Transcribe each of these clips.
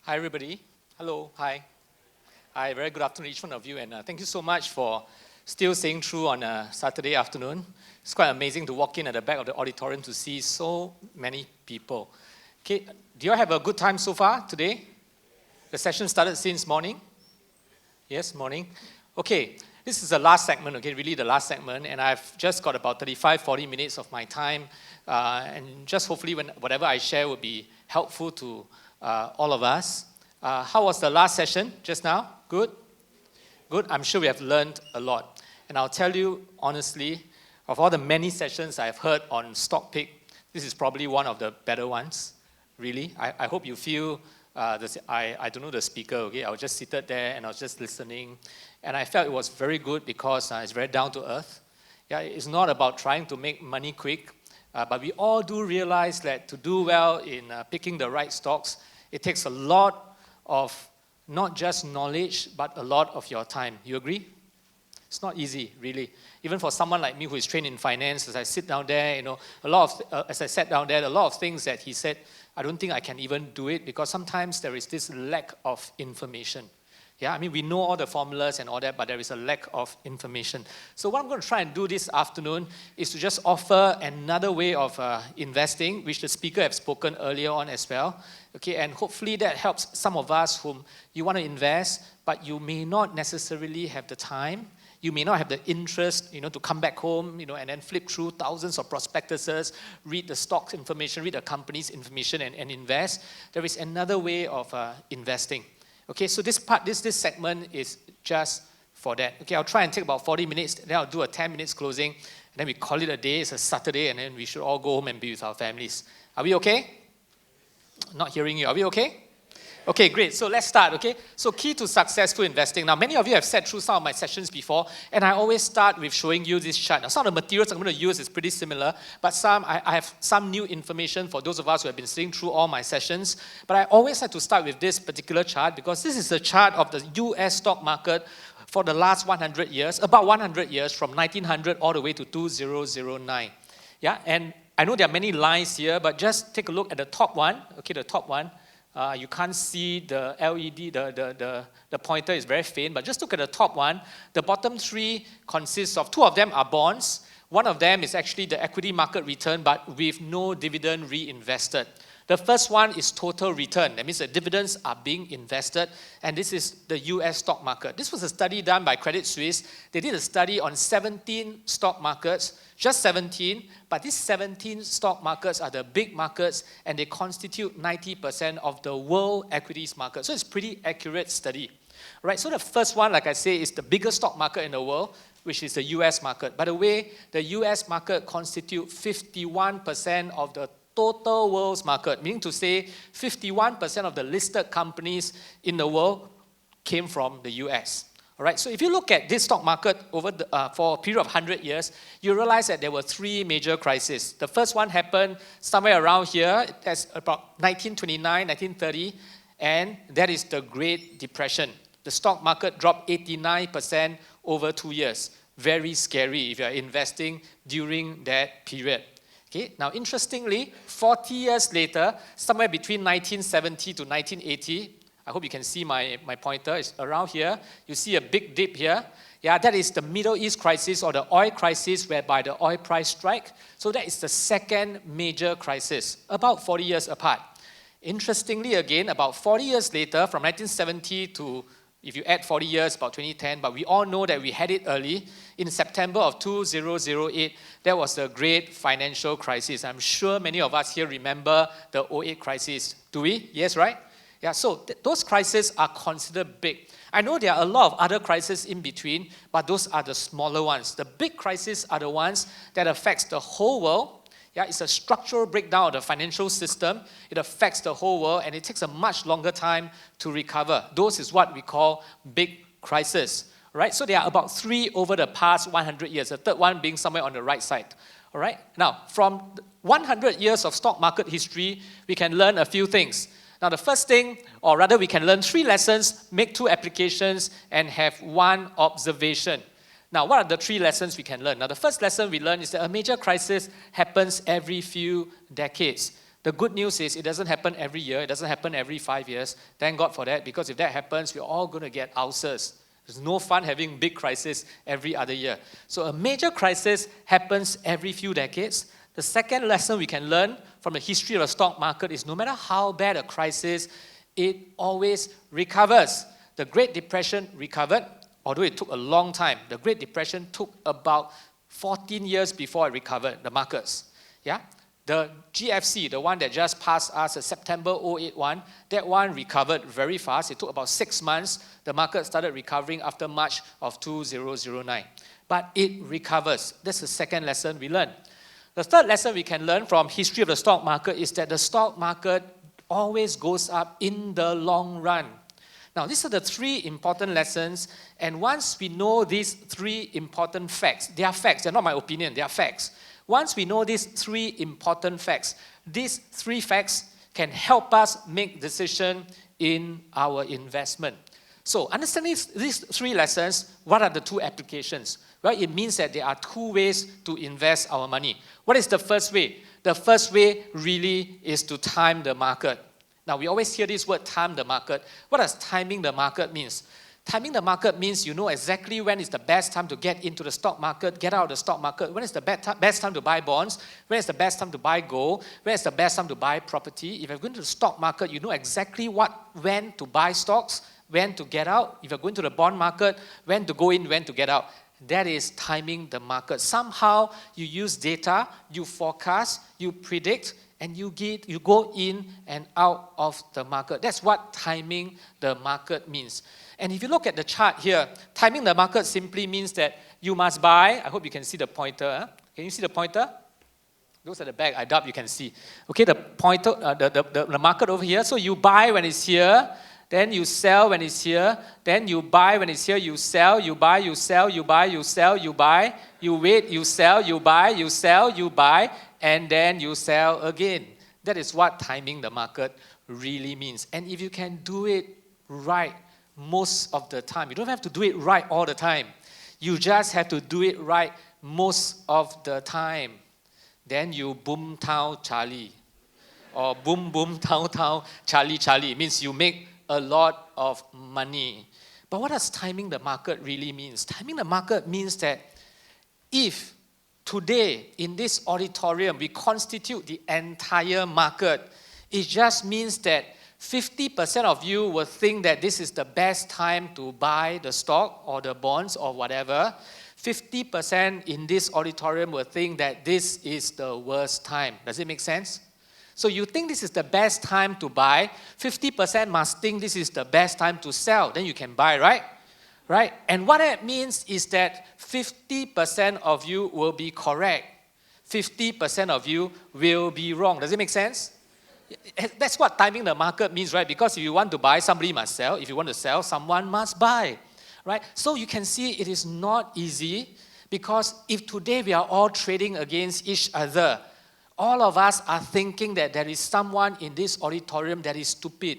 Hi, everybody. Hello. Hi. Hi. Very good afternoon, each one of you. And thank you so much for still staying through on a Saturday afternoon. It's quite amazing to walk in at the back of the auditorium to see so many people. Okay. Do you all have a good time so far today? The session started since morning? Yes, morning. Okay. This is the last segment, okay, really the last segment, and I've just got about 35-40 minutes of my time, and just hopefully whatever I share will be helpful to all of us. How was the last session just now? Good? Good. I'm sure we have learned a lot. And I'll tell you honestly, of all the many sessions I've heard on stock pick, this is probably one of the better ones, really. I hope you feel, I don't know the speaker, okay? I was just seated there and I was just listening. And I felt it was very good because it's very down to earth. Yeah, it's not about trying to make money quick, but we all do realize that to do well in picking the right stocks, it takes a lot of not just knowledge, but a lot of your time. You agree? It's not easy, really. Even for someone like me who is trained in finance, as I sit down there, as I sat down there, a lot of things that he said, I don't think I can even do it because sometimes there is this lack of information. Yeah, I mean, we know all the formulas and all that, but there is a lack of information. So what I'm going to try and do this afternoon is to just offer another way of investing, which the speaker have spoken earlier on as well. Okay, and hopefully that helps some of us whom you want to invest, but you may not necessarily have the time. You may not have the interest, to come back home, and then flip through thousands of prospectuses, read the stocks information, read the company's information, and invest. There is another way of investing. Okay, so this segment is just for that. Okay, I'll try and take about 40 minutes, then I'll do a 10 minutes closing, and then we call it a day. It's a Saturday, and then we should all go home and be with our families. Are we okay? Not hearing you. Are we okay? Okay, great. So let's start, okay? So key to successful investing. Now, many of you have sat through some of my sessions before, and I always start with showing you this chart. Now, some of the materials I'm going to use is pretty similar, but I have some new information for those of us who have been sitting through all my sessions. But I always like to start with this particular chart because this is a chart of the US stock market for the last 100 years, about 100 years, from 1900 all the way to 2009. Yeah, and I know there are many lines here, but just take a look at the top one, okay, the top one. You can't see the LED, the pointer is very faint, but just look at the top one. The bottom three consists of, two of them are bonds. One of them is actually the equity market return, but with no dividend reinvested. The first one is total return. That means the dividends are being invested, and this is the US stock market. This was a study done by Credit Suisse. They did a study on 17 stock markets, just 17, but these 17 stock markets are the big markets, and they constitute 90% of the world equities market. So it's a pretty accurate study. Right, so the first one, like I say, is the biggest stock market in the world, which is the US market. By the way, the US market constitutes 51% of the total world's market, meaning to say 51% of the listed companies in the world came from the US. All right, so if you look at this stock market over for a period of 100 years, you realize that there were three major crises. The first one happened somewhere around here, that's about 1929, 1930, and that is the Great Depression. The stock market dropped 89% over 2 years. Very scary if you're investing during that period. Okay, now interestingly, 40 years later, somewhere between 1970 to 1980, I hope you can see my pointer, it's around here, you see a big dip here. Yeah, that is the Middle East crisis or the oil crisis whereby the oil price strike. So that is the second major crisis, about 40 years apart. Interestingly again, about 40 years later, from 1970 to, if you add 40 years, about 2010, but we all know that we had it early. In September of 2008, there was the great financial crisis. I'm sure many of us here remember the 2008 crisis. Do we? Yes, right? Yeah, so those crises are considered big. I know there are a lot of other crises in between, but those are the smaller ones. The big crises are the ones that affects the whole world. Yeah, it's a structural breakdown of the financial system. It affects the whole world, and it takes a much longer time to recover. Those is what we call big crises. Right? So there are about three over the past 100 years, the third one being somewhere on the right side. All right? Now, from 100 years of stock market history, we can learn a few things. Now, the first thing, or rather we can learn 3 lessons, make 2 applications, and have 1 observation. Now, what are the 3 lessons we can learn? Now, the first lesson we learn is that a major crisis happens every few decades. The good news is it doesn't happen every year. It doesn't happen every 5 years. Thank God for that, because if that happens, we're all going to get ulcers. There's no fun having big crisis every other year. So a major crisis happens every few decades. The second lesson we can learn from the history of the stock market is no matter how bad a crisis, it always recovers. The Great Depression recovered, although it took a long time. The Great Depression took about 14 years before it recovered, the markets. Yeah? The GFC, the one that just passed us, September 2001, that one recovered very fast. It took about 6 months. The market started recovering after March of 2009. But it recovers. That's the second lesson we learned. The third lesson we can learn from history of the stock market is that the stock market always goes up in the long run. Now, these are the 3 important lessons, and once we know these 3 important facts, they are facts, they're not my opinion, they are facts. Once we know these 3 important facts, these 3 facts can help us make decisions in our investment. So, understanding these 3 lessons, what are the 2 applications? Well, it means that there are 2 ways to invest our money. What is the first way? The first way really is to time the market. Now, we always hear this word, time the market. What does timing the market means? Timing the market means you know exactly when is the best time to get into the stock market, get out of the stock market, when is the best time to buy bonds, when is the best time to buy gold, when is the best time to buy property. If you're going to the stock market, you know exactly when to buy stocks, when to get out. If you're going to the bond market, when to go in, when to get out. That is timing the market. Somehow you use data, you forecast, you predict, and you go in and out of the market. That's what timing the market means. And if you look at the chart here, timing the market simply means that you must buy. I hope you can see the pointer. Huh? Can you see the pointer? Those at the back, I doubt you can see. Okay, the pointer, the market over here. So you buy when it's here, then you sell when it's here, then you buy when it's here, you sell, you buy, you sell, you buy, you sell, you buy, you wait, you sell, you buy, you sell, you buy, and then you sell again. That is what timing the market really means. And if you can do it right most of the time, you don't have to do it right all the time. You just have to do it right most of the time. Then you boom town Charlie. Or boom boom town town Charlie Charlie. It means you make a lot of money. But what does timing the market really mean? Timing the market means that if today in this auditorium we constitute the entire market, it just means that 50% of you will think that this is the best time to buy the stock or the bonds or whatever. 50% in this auditorium will think that this is the worst time. Does it make sense? So you think this is the best time to buy, 50% must think this is the best time to sell. Then you can buy, right? Right? And what that means is that 50% of you will be correct. 50% of you will be wrong. Does it make sense? That's what timing the market means, right? Because if you want to buy, somebody must sell. If you want to sell, someone must buy, right? So you can see it is not easy, because if today we are all trading against each other, all of us are thinking that there is someone in this auditorium that is stupid.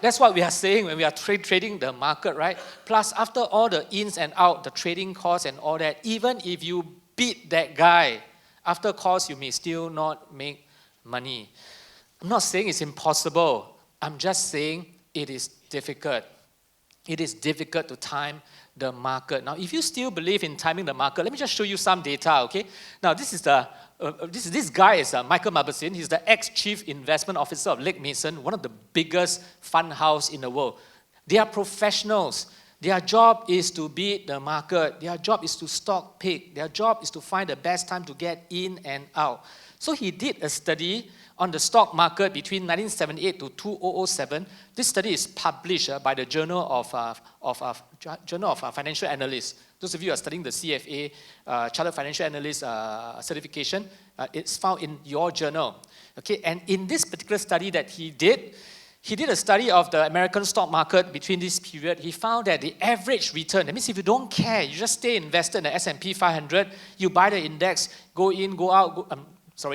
That's what we are saying when we are trading the market, right? Plus, after all the ins and outs, the trading costs and all that, even if you beat that guy, after costs, you may still not make money. I'm not saying it's impossible. I'm just saying it is difficult. It is difficult to time the market. Now, if you still believe in timing the market, let me just show you some data, okay? Now, this guy is Michael Mabersin. He's the ex-chief investment officer of Lake Mason, one of the biggest fund house in the world. They are professionals. Their job is to beat the market. Their job is to stock pick. Their job is to find the best time to get in and out. So he did a study on the stock market between 1978 to 2007. This study is published by the Journal of Financial Analysts. Those of you who are studying the CFA, Chartered Financial Analyst certification, it's found in your journal. Okay, and in this particular study that he did a study of the American stock market between this period. He found that the average return, that means if you don't care, you just stay invested in the S&P 500, you buy the index, go in, go out,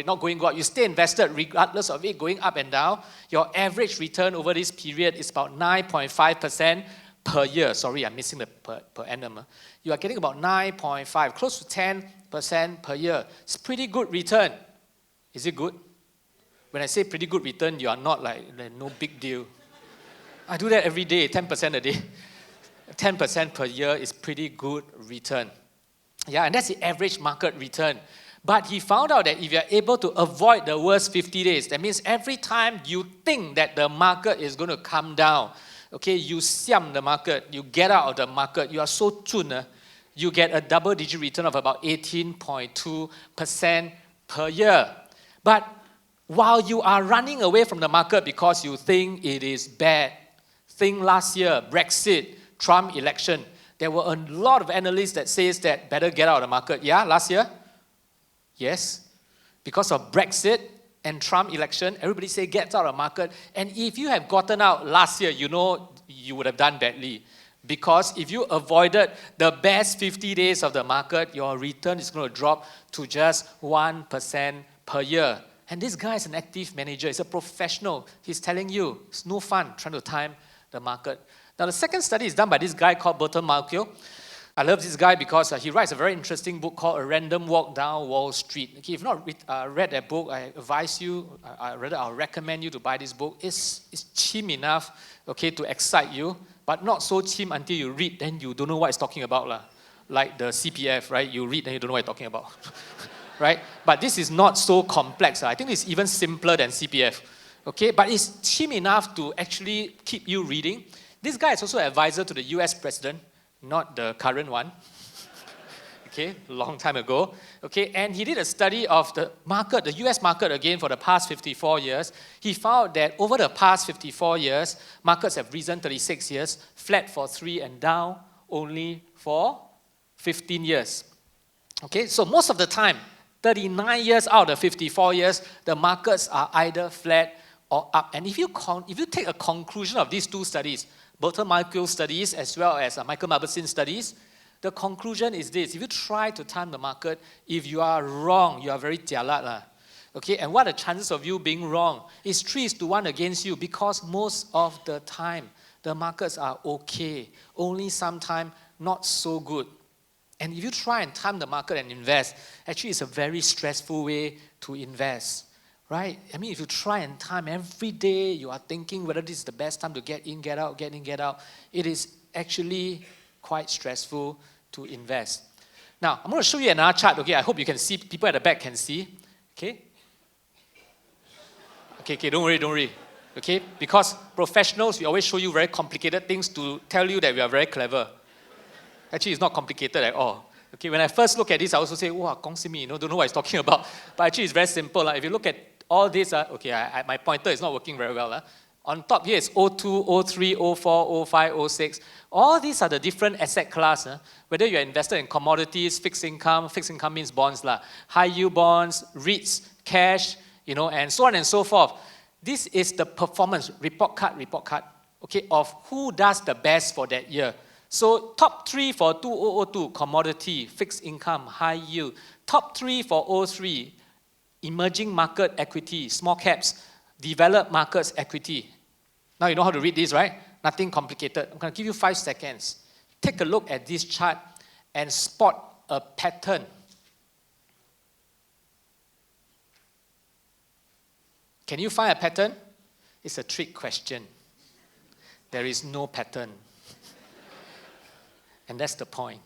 not going out, you stay invested regardless of it going up and down, your average return over this period is about 9.5% per year. Sorry, I'm missing the per annum. You are getting about 9.5, close to 10% per year. It's pretty good return. Is it good? When I say pretty good return, you are not like no big deal. I do that every day, 10% a day. 10% per year is pretty good return. Yeah, and that's the average market return. But he found out that if you're able to avoid the worst 50 days, that means every time you think that the market is going to come down, okay, you siam the market, you get out of the market, you are so chun, you get a double-digit return of about 18.2% per year. But while you are running away from the market because you think it is bad, think last year, Brexit, Trump election, there were a lot of analysts that says that better get out of the market. Yeah, last year? Yes. Because of Brexit and Trump election, everybody say get out of the market. And if you have gotten out last year, you know you would have done badly. Because if you avoided the best 50 days of the market, your return is going to drop to just 1% per year. And this guy is an active manager. He's a professional. He's telling you it's no fun trying to time the market. Now, the second study is done by this guy called Burton Malkiel. I love this guy because he writes a very interesting book called A Random Walk Down Wall Street. Okay, if you've not read that book, I advise you, I'll recommend you to buy this book. It's cheap enough, okay, to excite you, but not so cheap until you read, then you don't know what it's talking about. Like the CPF, right? You read, then you don't know what it's talking about. Right? But this is not so complex. I think it's even simpler than CPF. Okay, but it's cheap enough to actually keep you reading. This guy is also an advisor to the US president, not the current one. Okay, long time ago. Okay, and he did a study of the market, the US market again for the past 54 years. He found that over the past 54 years, markets have risen 36 years, flat for 3, and down only for 15 years. Okay, so most of the time, 39 years out of 54 years, the markets are either flat or up. And if you take a conclusion of these two studies, Burton Malkiel studies as well as Michael Mabusson studies, the conclusion is this: if you try to time the market, if you are wrong, you are very jialat. Okay, and what are the chances of you being wrong? It's 3-1 against you because most of the time, the markets are okay, only sometimes not so good. And if you try and time the market and invest, actually it's a very stressful way to invest, right? I mean, if you try and time every day, you are thinking whether this is the best time to get in, get out, get in, get out. It is actually quite stressful to invest. Now, I'm going to show you another chart, okay? I hope you can see, people at the back can see, okay? Okay, don't worry. Okay, because professionals, we always show you very complicated things to tell you that we are very clever. Actually, it's not complicated at all. Okay, when I first look at this, I also say, wow, gong si mi, don't know what he's talking about. But actually, it's very simple. If you look at all this, my pointer is not working very well. On top here is 02, 03, 04, 05, 06. All these are the different asset class. Whether you're invested in commodities, fixed income means bonds, high yield bonds, REITs, cash, and so on and so forth. This is the performance report card, okay, of who does the best for that year. So top 3 for 2002, commodity, fixed income, high yield. Top 3 for 03, emerging market equity, small caps, developed markets equity. Now you know how to read this, right? Nothing complicated. I'm going to give you 5 seconds. Take a look at this chart and spot a pattern. Can you find a pattern? It's a trick question. There is no pattern. And that's the point.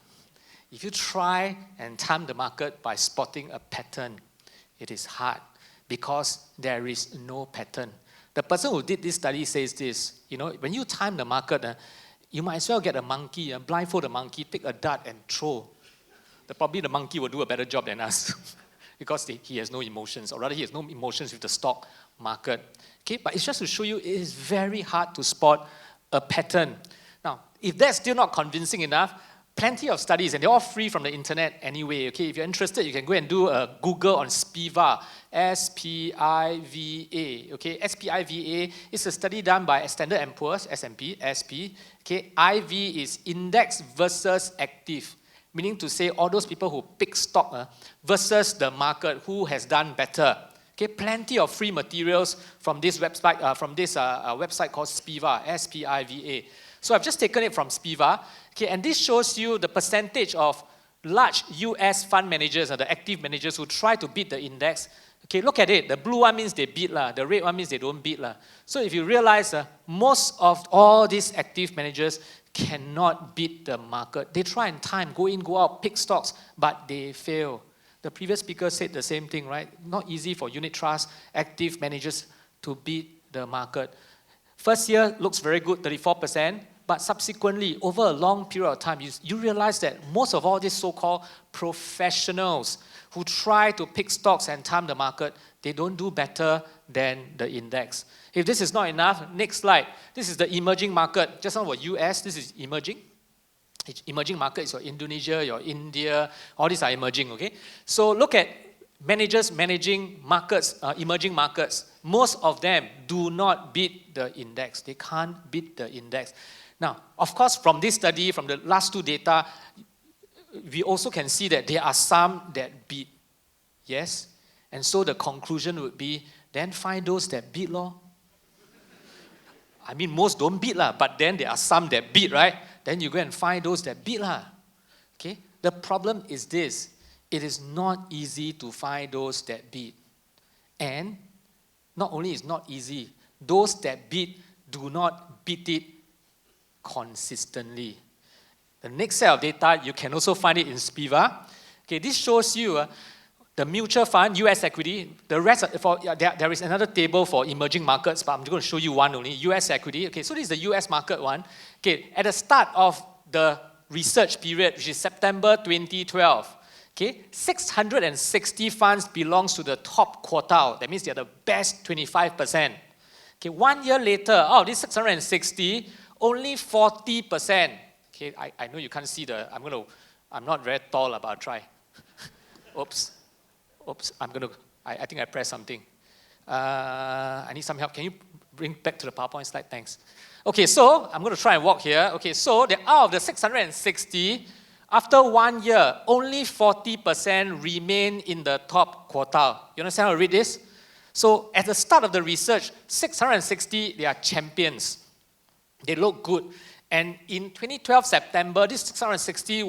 If you try and time the market by spotting a pattern, it is hard because there is no pattern. The person who did this study says this, when you time the market, you might as well get a monkey, blindfold a monkey, take a dart and throw. Probably the monkey will do a better job than us because he has no emotions, or rather he has no emotions with the stock market. Okay, but it's just to show you it is very hard to spot a pattern. Now, if that's still not convincing enough, plenty of studies, and they're all free from the internet anyway. Okay, if you're interested, you can go and do a Google on SPIVA, S-P-I-V-A. Okay, S-P-I-V-A is a study done by Standard & Poor's, S&P, SP. Okay, IV is index versus active, meaning to say all those people who pick stock versus the market, who has done better. Okay, plenty of free materials from this website, website called SPIVA, S-P-I-V-A. So I've just taken it from SPIVA, okay, and this shows you the percentage of large US fund managers, or the active managers who try to beat the index, Okay, look at it. The blue one means they beat lah. The red one means they don't beat lah. So if you realize most of all these active managers cannot beat the market. They try and time, go in, go out, pick stocks, but they fail. The previous speaker said the same thing, right? Not easy for unit trust active managers to beat the market. First year looks very good, 34%, but subsequently, over a long period of time, you realize that most of all these so-called professionals who try to pick stocks and time the market, they don't do better than the index. If this is not enough, next slide. This is the emerging market. Just now was US, this is emerging. Emerging market is your Indonesia, your India, all these are emerging, okay? So look at managers managing markets, emerging markets. Most of them do not beat the index. They can't beat the index. Now, of course, from this study, from the last two data, we also can see that there are some that beat. Yes? And so the conclusion would be, then find those that beat, lor. I mean, most don't beat, lah, but then there are some that beat, right? Then you go and find those that beat, lah. Okay? The problem is this. It is not easy to find those that beat. And not only is not easy, those that beat do not beat it consistently. The next set of data, you can also find it in SPIVA. Okay, this shows you the mutual fund, US equity. The rest, there is another table for emerging markets, but I'm going to show you one only, US equity. Okay, so this is the US market one. Okay, at the start of the research period, which is September 2012, okay, 660 funds belongs to the top quartile. That means they're the best 25%. Okay, 1 year later, out of these 660, only 40%. Okay, I know you can't see I'm not very tall, but I'll try. Oops, I think I pressed something. I need some help. Can you bring back to the PowerPoint slide? Thanks. Okay, so I'm going to try and walk here. Okay, so out of the 660, after 1 year, only 40% remain in the top quartile. You understand how to read this? So at the start of the research, 660, they are champions. They look good. And in 2012 September, this 660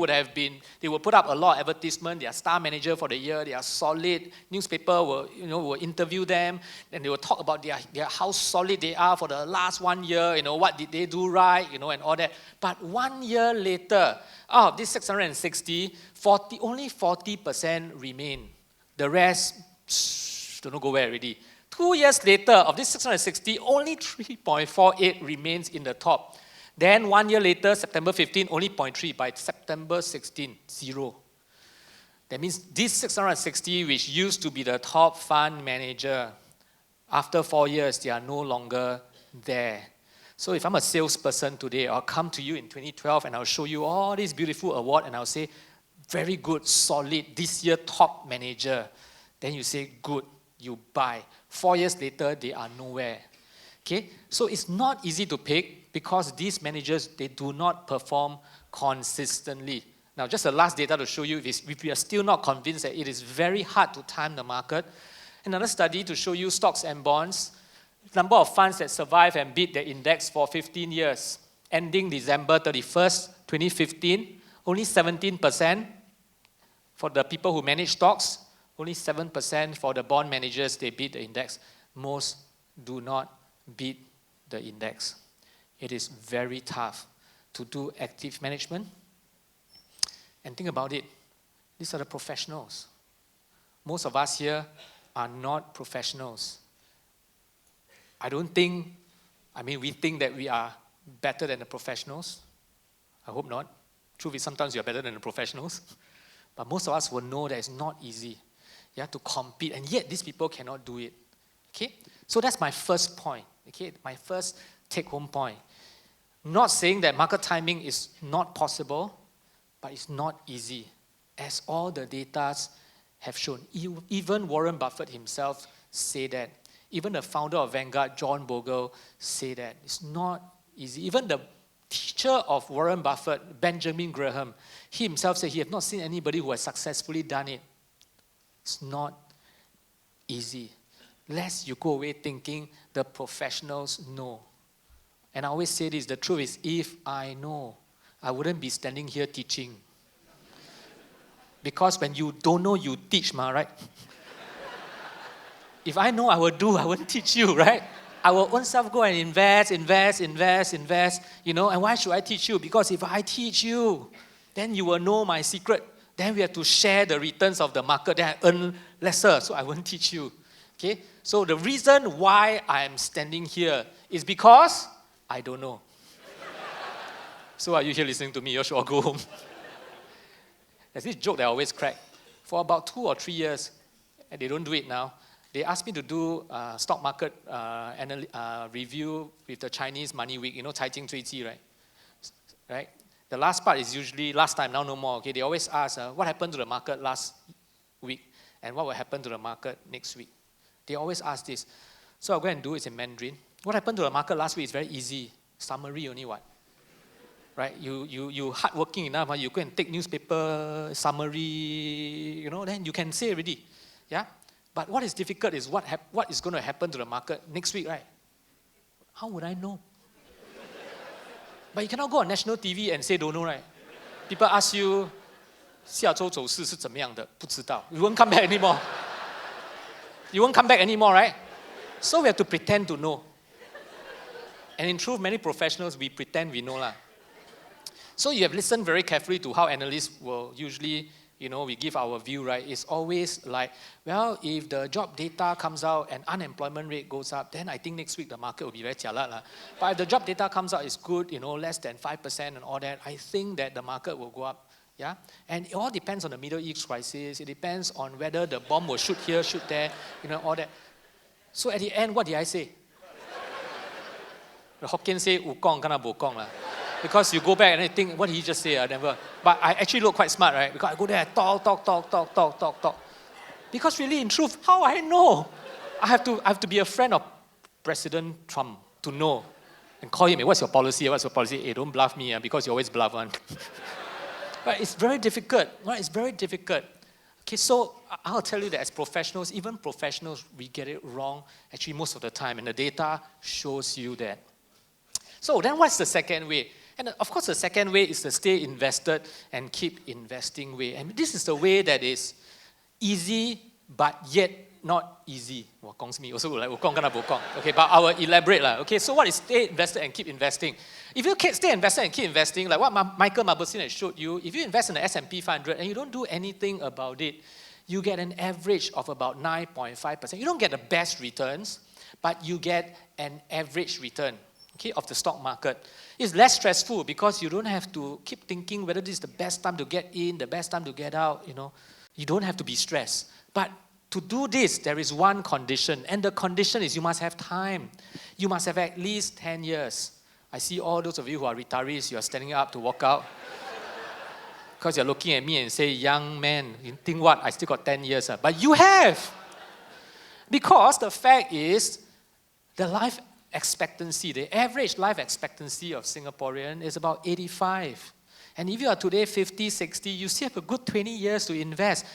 they will put up a lot of advertisement. They are star manager for the year. They are solid. Newspaper will interview them. And they will talk about how solid they are for the last 1 year. What did they do right, and all that. But 1 year later, out of this 660, only 40% remain. The rest, don't know go where already. 2 years later, of this 660, only 3.48 remains in the top. Then 1 year later, September 15, only 0.3. By September 16, 0. That means this 660, which used to be the top fund manager, after 4 years, they are no longer there. So if I'm a salesperson today, I'll come to you in 2012 and I'll show you all these beautiful awards and I'll say, very good, solid, this year top manager. Then you say, good, you buy. 4 years later, they are nowhere. Okay? So it's not easy to pick because these managers, they do not perform consistently. Now, just the last data to show you, if we are still not convinced that it is very hard to time the market, another study to show you stocks and bonds, number of funds that survive and beat the index for 15 years, ending December 31st, 2015, only 17% for the people who manage stocks, only 7% for the bond managers, they beat the index. Most do not beat the index. It is very tough to do active management. And think about it. These are the professionals. Most of us here are not professionals. We think that we are better than the professionals. I hope not. Truth is, sometimes you're better than the professionals. But most of us will know that it's not easy. You have to compete, and yet these people cannot do it. Okay? So that's my first point. Okay? My first take-home point. Not saying that market timing is not possible, but it's not easy, as all the data have shown. Even Warren Buffett himself said that. Even the founder of Vanguard, John Bogle, said that. It's not easy. Even the teacher of Warren Buffett, Benjamin Graham, he himself said he has not seen anybody who has successfully done it. It's not easy. Lest you go away thinking the professionals know. And I always say this, the truth is, if I know, I wouldn't be standing here teaching. Because when you don't know, you teach, right? If I know, I will do. I won't teach you, right? I will own self go and invest. And why should I teach you? Because if I teach you, then you will know my secret. Then we have to share the returns of the market. Then I earn lesser, so I won't teach you. Okay? So the reason why I'm standing here is because I don't know. So are you here listening to me? You should all go home. There's this joke that I always crack. For about 2 or 3 years, and they don't do it now, they asked me to do stock market review with the Chinese Money Week, Cai Jing Zui Ji, right? The last part is usually, last time, now no more, okay? They always ask, what happened to the market last week, and what will happen to the market next week? They always ask this. So I'll go and do it in Mandarin. What happened to the market last week is very easy. Summary only what? Right? You hardworking enough, you go and take newspaper, summary, then you can say already. Yeah? But what is difficult is what is going to happen to the market next week, right? How would I know? But you cannot go on national TV and say don't know, right? People ask you, 下周走势是怎么样的？不知道. You won't come back anymore. You won't come back anymore, right? So we have to pretend to know. And in truth, many professionals, we pretend we know lah. So you have listened very carefully to how analysts will usually, we give our view, right? It's always like, well, if the job data comes out and unemployment rate goes up, then I think next week the market will be very jialat lah. But if the job data comes out is good, less than 5% and all that, I think that the market will go up. Yeah? And it all depends on the Middle East crisis. It depends on whether the bomb will shoot here, shoot there, all that. So at the end, what did I say? The Hokkien say, 有講跟他冇講啦. Because you go back and I think, what did he just say? I never. But I actually look quite smart, right? Because I go there, talk. Because really, in truth, how I know? I have to be a friend of President Trump to know. And call him, hey, what's your policy? Hey, don't bluff me, because you always bluff one. But it's very difficult, right? It's very difficult. Okay, so I'll tell you that as professionals, even professionals, we get it wrong actually most of the time. And the data shows you that. So then what's the second way? And of course, the second way is to stay invested and keep investing way. And this is the way that is easy, but yet not easy. Okay, but I will elaborate. Okay, so what is stay invested and keep investing? If you stay invested and keep investing, like what Michael Mabussin has showed you, if you invest in the S&P 500 and you don't do anything about it, you get an average of about 9.5%. You don't get the best returns, but you get an average return. Okay, of the stock market. It's less stressful because you don't have to keep thinking whether this is the best time to get in, the best time to get out, You don't have to be stressed. But to do this, there is one condition, and the condition is you must have time. You must have at least 10 years. I see all those of you who are retirees, you are standing up to walk out. Because you're looking at me and say, young man, you think what? I still got 10 years. But you have. Because the fact is, the life expectancy, the average life expectancy of Singaporean is about 85. And if you are today 50, 60, you still have a good 20 years to invest.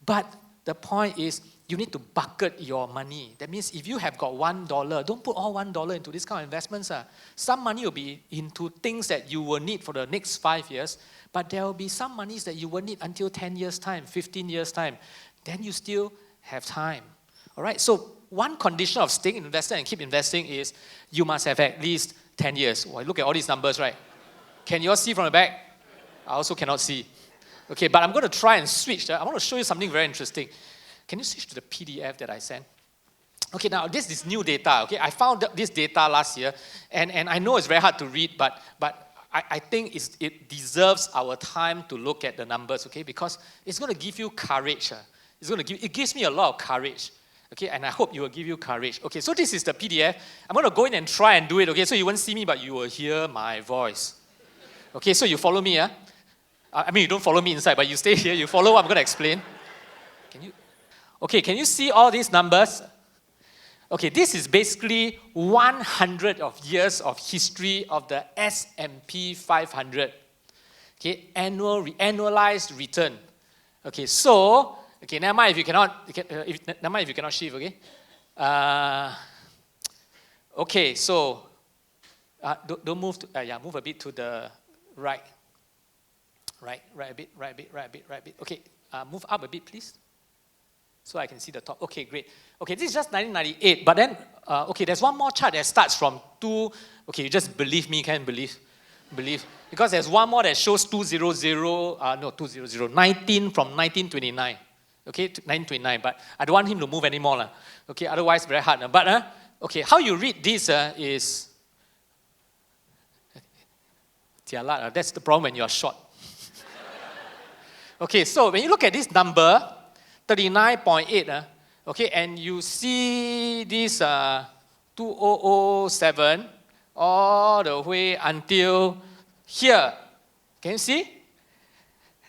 But the point is, you need to bucket your money. That means if you have got $1, don't put all $1 into this kind of investments. Some money will be into things that you will need for the next 5 years, but there will be some monies that you will need until 10 years' time, 15 years' time. Then you still have time. All right, so one condition of staying invested and keep investing is you must have at least 10 years. Well, look at all these numbers, right? Can you all see from the back? I also cannot see. Okay, but I'm going to try and switch. I want to show you something very interesting. Can you switch to the PDF that I sent? Okay, now this is new data. Okay, I found this data last year, and I know it's very hard to read, but I think it deserves our time to look at the numbers. Okay, because it's going to give you courage. It gives me a lot of courage. Okay, and I hope it will give you courage. Okay, so this is the PDF. I'm going to go in and try and do it. Okay, so you won't see me, but you will hear my voice. Okay, so you follow me. I mean, you don't follow me inside, but you stay here. You follow what I'm going to explain. Can you see all these numbers? Okay, this is basically 100 of years of history of the S&P 500. Okay, annualized return. Okay, so, never mind if you cannot, never mind if you cannot shift, okay? Okay, so, don't move, move a bit to the right. Right a bit. Okay, move up a bit, please. So I can see the top. Okay, great. Okay, this is just 1998. But then, okay, there's one more chart that starts from okay, you just believe me, can't believe. Because there's one more that shows 19 from 1929. Okay, 1929. But I don't want him to move anymore. Okay, otherwise very hard. But, okay, how you read this is, that's the problem when you're short. Okay, so when you look at this number, 39.8, okay, and you see this 2007 all the way until here. Can you see?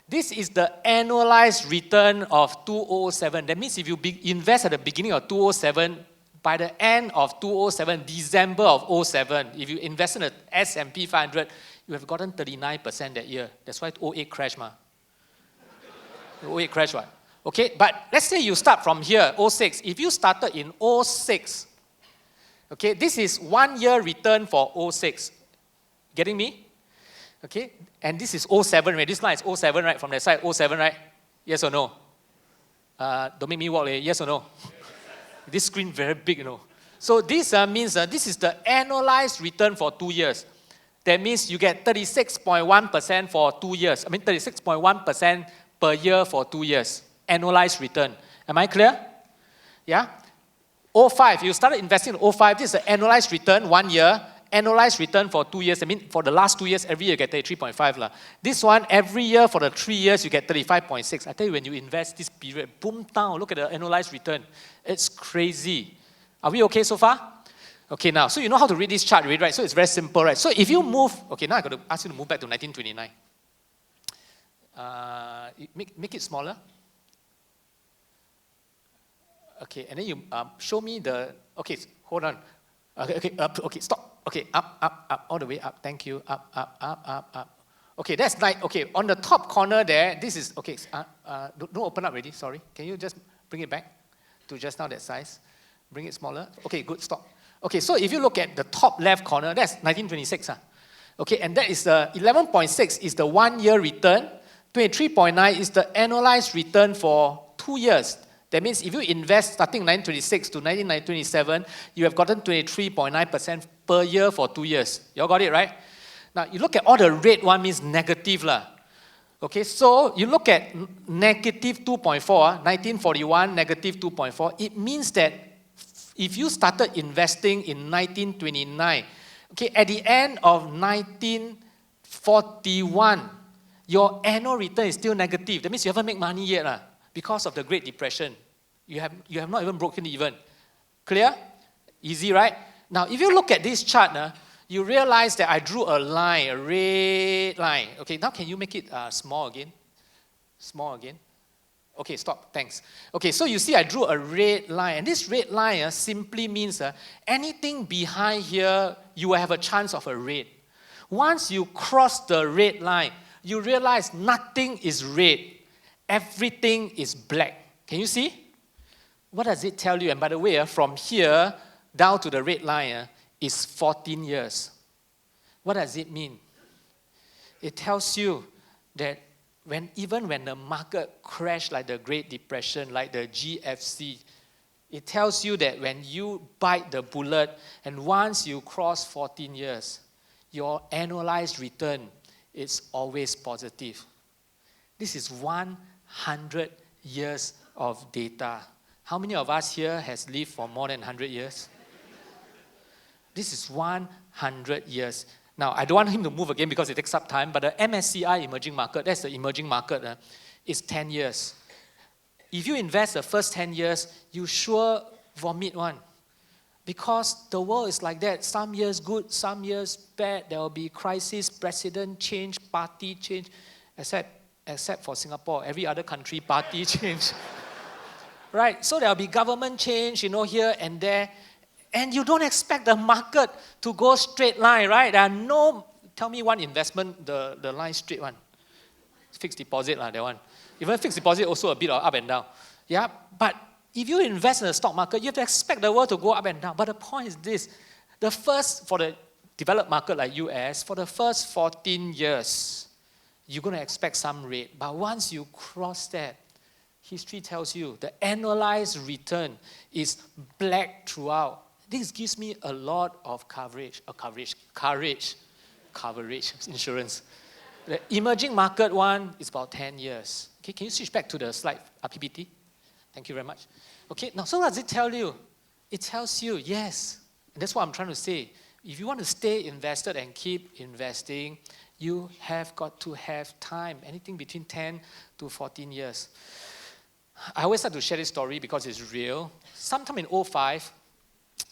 This is the annualized return of 2007. That means if you invest at the beginning of 2007, by the end of 2007, December of 2007, if you invest in the S&P 500, you have gotten 39% that year. That's why 2008 crash, 2008 crash, what? Okay, but let's say you start from here, 06. If you started in 06, okay, this is 1 year return for 06. Getting me? Okay, and this is 07, right? This line is 07, right? From that side, 07, right? Yes or no? Don't make me walk, yes or no? This screen very big, you know. So this means this is the annualized return for 2 years. That means you get 36.1% for 2 years. I mean 36.1% per year for 2 years. Annualized return. Am I clear? Yeah? 05, you started investing in 05. This is the annualized return, 1 year. Annualized return for 2 years. I mean, for the last 2 years, every year you get 33.5. This one, every year for the 3 years, you get 35.6. I tell you, when you invest this period, boom down, look at the annualized return. It's crazy. Are we okay so far? Okay, now, so you know how to read this chart, right? So it's very simple, right? So if you move, okay, now I got to ask you to move back to 1929. Make it smaller. Okay, and then you show me the, okay, hold on. Okay, stop. Okay, up, all the way up. Thank you. Up. Okay, that's like, okay, on the top corner there, this is, okay, don't open up already, sorry. Can you just bring it back to just now that size? Bring it smaller. Okay, good, stop. Okay, so if you look at the top left corner, that's 1926. Okay, and that is the 11.6 is the 1 year return. 23.9 is the annualized return for 2 years. That means if you invest starting 1926 to 1927, you have gotten 23.9% per year for 2 years. You all got it, right? Now, you look at all the red one means negative. Okay, so you look at negative 2.4, 1941, negative 2.4. It means that if you started investing in 1929, okay, at the end of 1941, your annual return is still negative. That means you haven't made money yet because of the Great Depression. You have not even broken even. Clear? Easy, right? Now, if you look at this chart, you realize that I drew a line, a red line. Okay, now can you make it small again? Small again. Okay, stop. Thanks. Okay, so you see I drew a red line. And this red line simply means anything behind here, you will have a chance of a red. Once you cross the red line, you realize nothing is red. Everything is black. Can you see? What does it tell you? And by the way, from here down to the red line is 14 years. What does it mean? It tells you that even when the market crashed like the Great Depression, like the GFC, it tells you that when you bite the bullet and once you cross 14 years, your annualized return is always positive. This is 100 years of data. How many of us here has lived for more than 100 years? This is 100 years. Now, I don't want him to move again because it takes up time, but the MSCI emerging market, that's the emerging market, is 10 years. If you invest the first 10 years, you sure vomit one. Because the world is like that. Some years good, some years bad. There will be crisis, president change, party change, except for Singapore. Every other country, party change. Right? So there will be government change, here and there. And you don't expect the market to go straight line, right? There are no, tell me one investment, the line straight one. Fixed deposit, that one. Even fixed deposit also a bit of up and down. Yeah, but if you invest in the stock market, you have to expect the world to go up and down. But the point is this, for the developed market like US, for the first 14 years, you're going to expect some rate. But once you cross that, history tells you the annualized return is black throughout. This gives me a lot of courage, insurance. The emerging market one is about 10 years. Okay, can you switch back to the slide, PPT? Thank you very much. Okay, now so what does it tell you? It tells you, yes, and that's what I'm trying to say. If you want to stay invested and keep investing, you have got to have time, anything between 10 to 14 years. I always like to share this story because it's real. Sometime in 2005,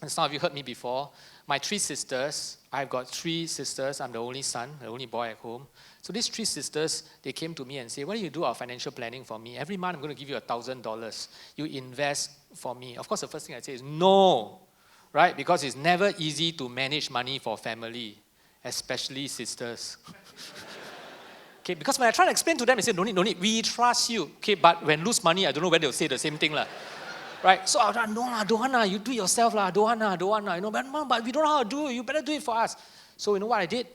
and some of you heard me before, my 3 sisters, I've got 3 sisters, I'm the only son, the only boy at home. So these 3 sisters, they came to me and said, why don't you do our financial planning for me? Every month I'm going to give you $1,000. You invest for me. Of course, the first thing I say is no, right? Because it's never easy to manage money for family, especially sisters. Okay, because when I try to explain to them, they say, no need, we trust you. Okay, but when lose money, I don't know whether they'll say the same thing. Right? So I was like, no, don't want, you do it yourself, don't want. You know, but we don't know how to do it, you better do it for us. So you know what I did?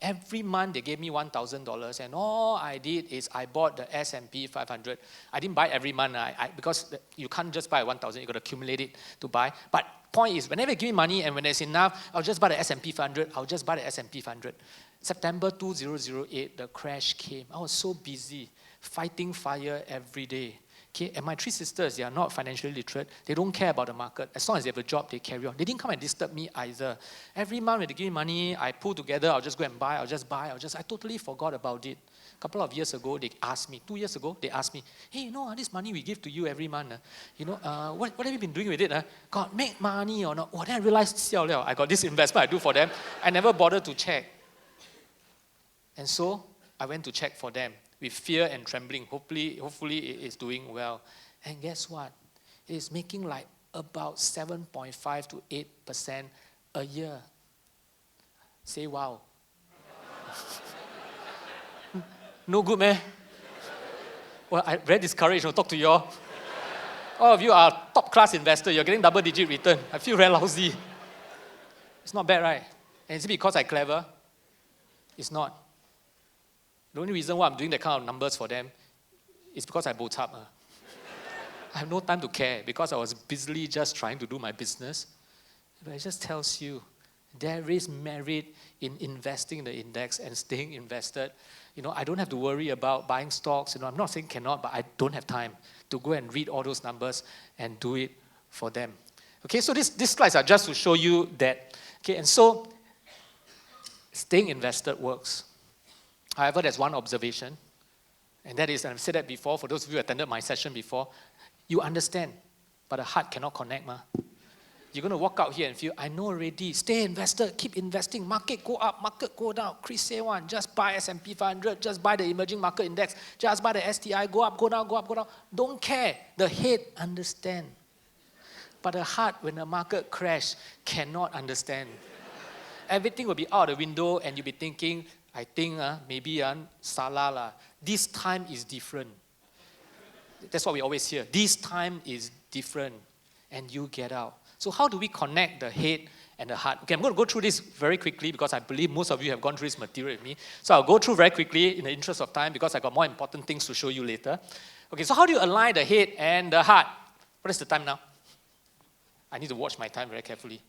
Every month they gave me $1,000, and all I did is I bought the S&P 500. I didn't buy every month, because you can't just buy 1,000, you got to accumulate it to buy. But point is, whenever they give me money and when there's enough, I'll just buy the S&P 500, September 2008, the crash came. I was so busy fighting fire every day. Okay, and my 3 sisters, they are not financially literate. They don't care about the market. As long as they have a job, they carry on. They didn't come and disturb me either. Every month when they give me money, I pull together, I'll just go and buy, I totally forgot about it. A couple of years ago, they asked me, 2 years ago, they asked me, hey, you know, this money we give to you every month, what have you been doing with it? God, make money or not? Then I realized, I got this investment I do for them. I never bothered to check. And so, I went to check for them with fear and trembling. Hopefully it is doing well. And guess what? It is making like about 7.5 to 8% a year. Say wow. No good, man. Well, I'm very discouraged to talk to you all. All of you are top-class investors. You're getting double-digit return. I feel very lousy. It's not bad, right? And is it because I'm clever? It's not. The only reason why I'm doing that kind of numbers for them is because I boat up. I have no time to care because I was busily just trying to do my business. But it just tells you there is merit in investing in the index and staying invested. I don't have to worry about buying stocks. I'm not saying cannot, but I don't have time to go and read all those numbers and do it for them. Okay, so these slides are just to show you that. Okay, and so staying invested works. However, there's one observation, and that is, and I've said that before, for those of you who attended my session before, you understand, but the heart cannot connect. You're going to walk out here and feel, I know already, stay invested, keep investing, market go up, market go down. Chris say one, just buy S&P 500, just buy the emerging market index, just buy the STI, go up, go down, go up, go down. Don't care. The head understand. But the heart, when the market crash, cannot understand. Everything will be out the window and you'll be thinking, I think maybe salah this time is different. That's what we always hear. This time is different, and you get out. So how do we connect the head and the heart? Okay, I'm going to go through this very quickly because I believe most of you have gone through this material with me. So I'll go through very quickly in the interest of time because I got more important things to show you later. Okay, so how do you align the head and the heart? What is the time now? I need to watch my time very carefully.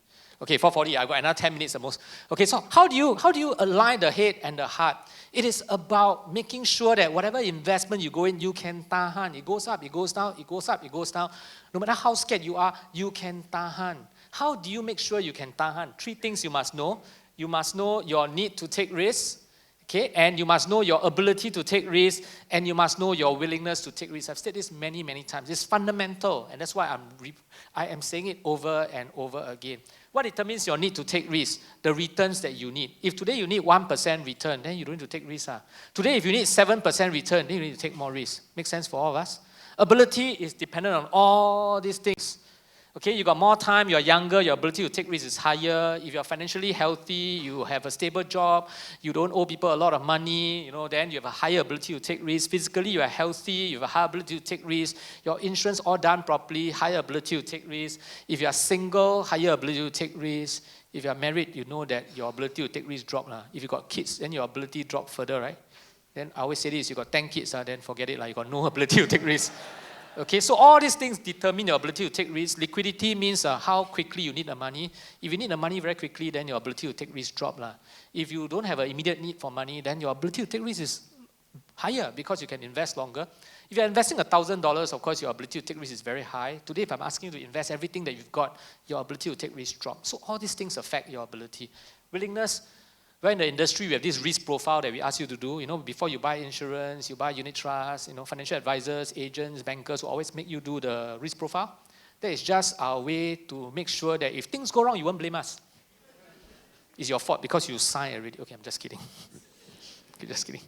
Okay, 4:40, I got another 10 minutes at most. Okay, so how do you align the head and the heart? It is about making sure that whatever investment you go in, you can tahan. It goes up, it goes down, it goes up, it goes down. No matter how scared you are, you can tahan. How do you make sure you can tahan? 3 things you must know. You must know your need to take risks, okay? And you must know your ability to take risks, and you must know your willingness to take risks. I've said this many, many times. It's fundamental, and that's why I am saying it over and over again. What determines your need to take risks? The returns that you need. If today you need 1% return, then you don't need to take risks. Today, if you need 7% return, then you need to take more risks. Make sense for all of us? Ability is dependent on all these things. Okay, you got more time, you're younger, your ability to take risks is higher. If you're financially healthy, you have a stable job, you don't owe people a lot of money, then you have a higher ability to take risks. Physically, you are healthy, you have a higher ability to take risks. Your insurance all done properly, higher ability to take risks. If you are single, higher ability to take risks. If you are married, you know that your ability to take risks drop. If you got kids, then your ability drop further, right? Then I always say this, you got 10 kids, then forget it, you got no ability to take risks. Okay, so all these things determine your ability to take risks. Liquidity means how quickly you need the money. If you need the money very quickly, then your ability to take risks drop. If you don't have an immediate need for money, then your ability to take risks is higher because you can invest longer. If you're investing $1,000, of course, your ability to take risks is very high. Today, if I'm asking you to invest everything that you've got, your ability to take risks drop. So all these things affect your ability. Willingness. We're in the industry, we have this risk profile that we ask you to do. Before you buy insurance, you buy unit trust, financial advisors, agents, bankers will always make you do the risk profile. That is just our way to make sure that if things go wrong, you won't blame us. It's your fault because you signed already. Okay, I'm just kidding. Okay, just kidding.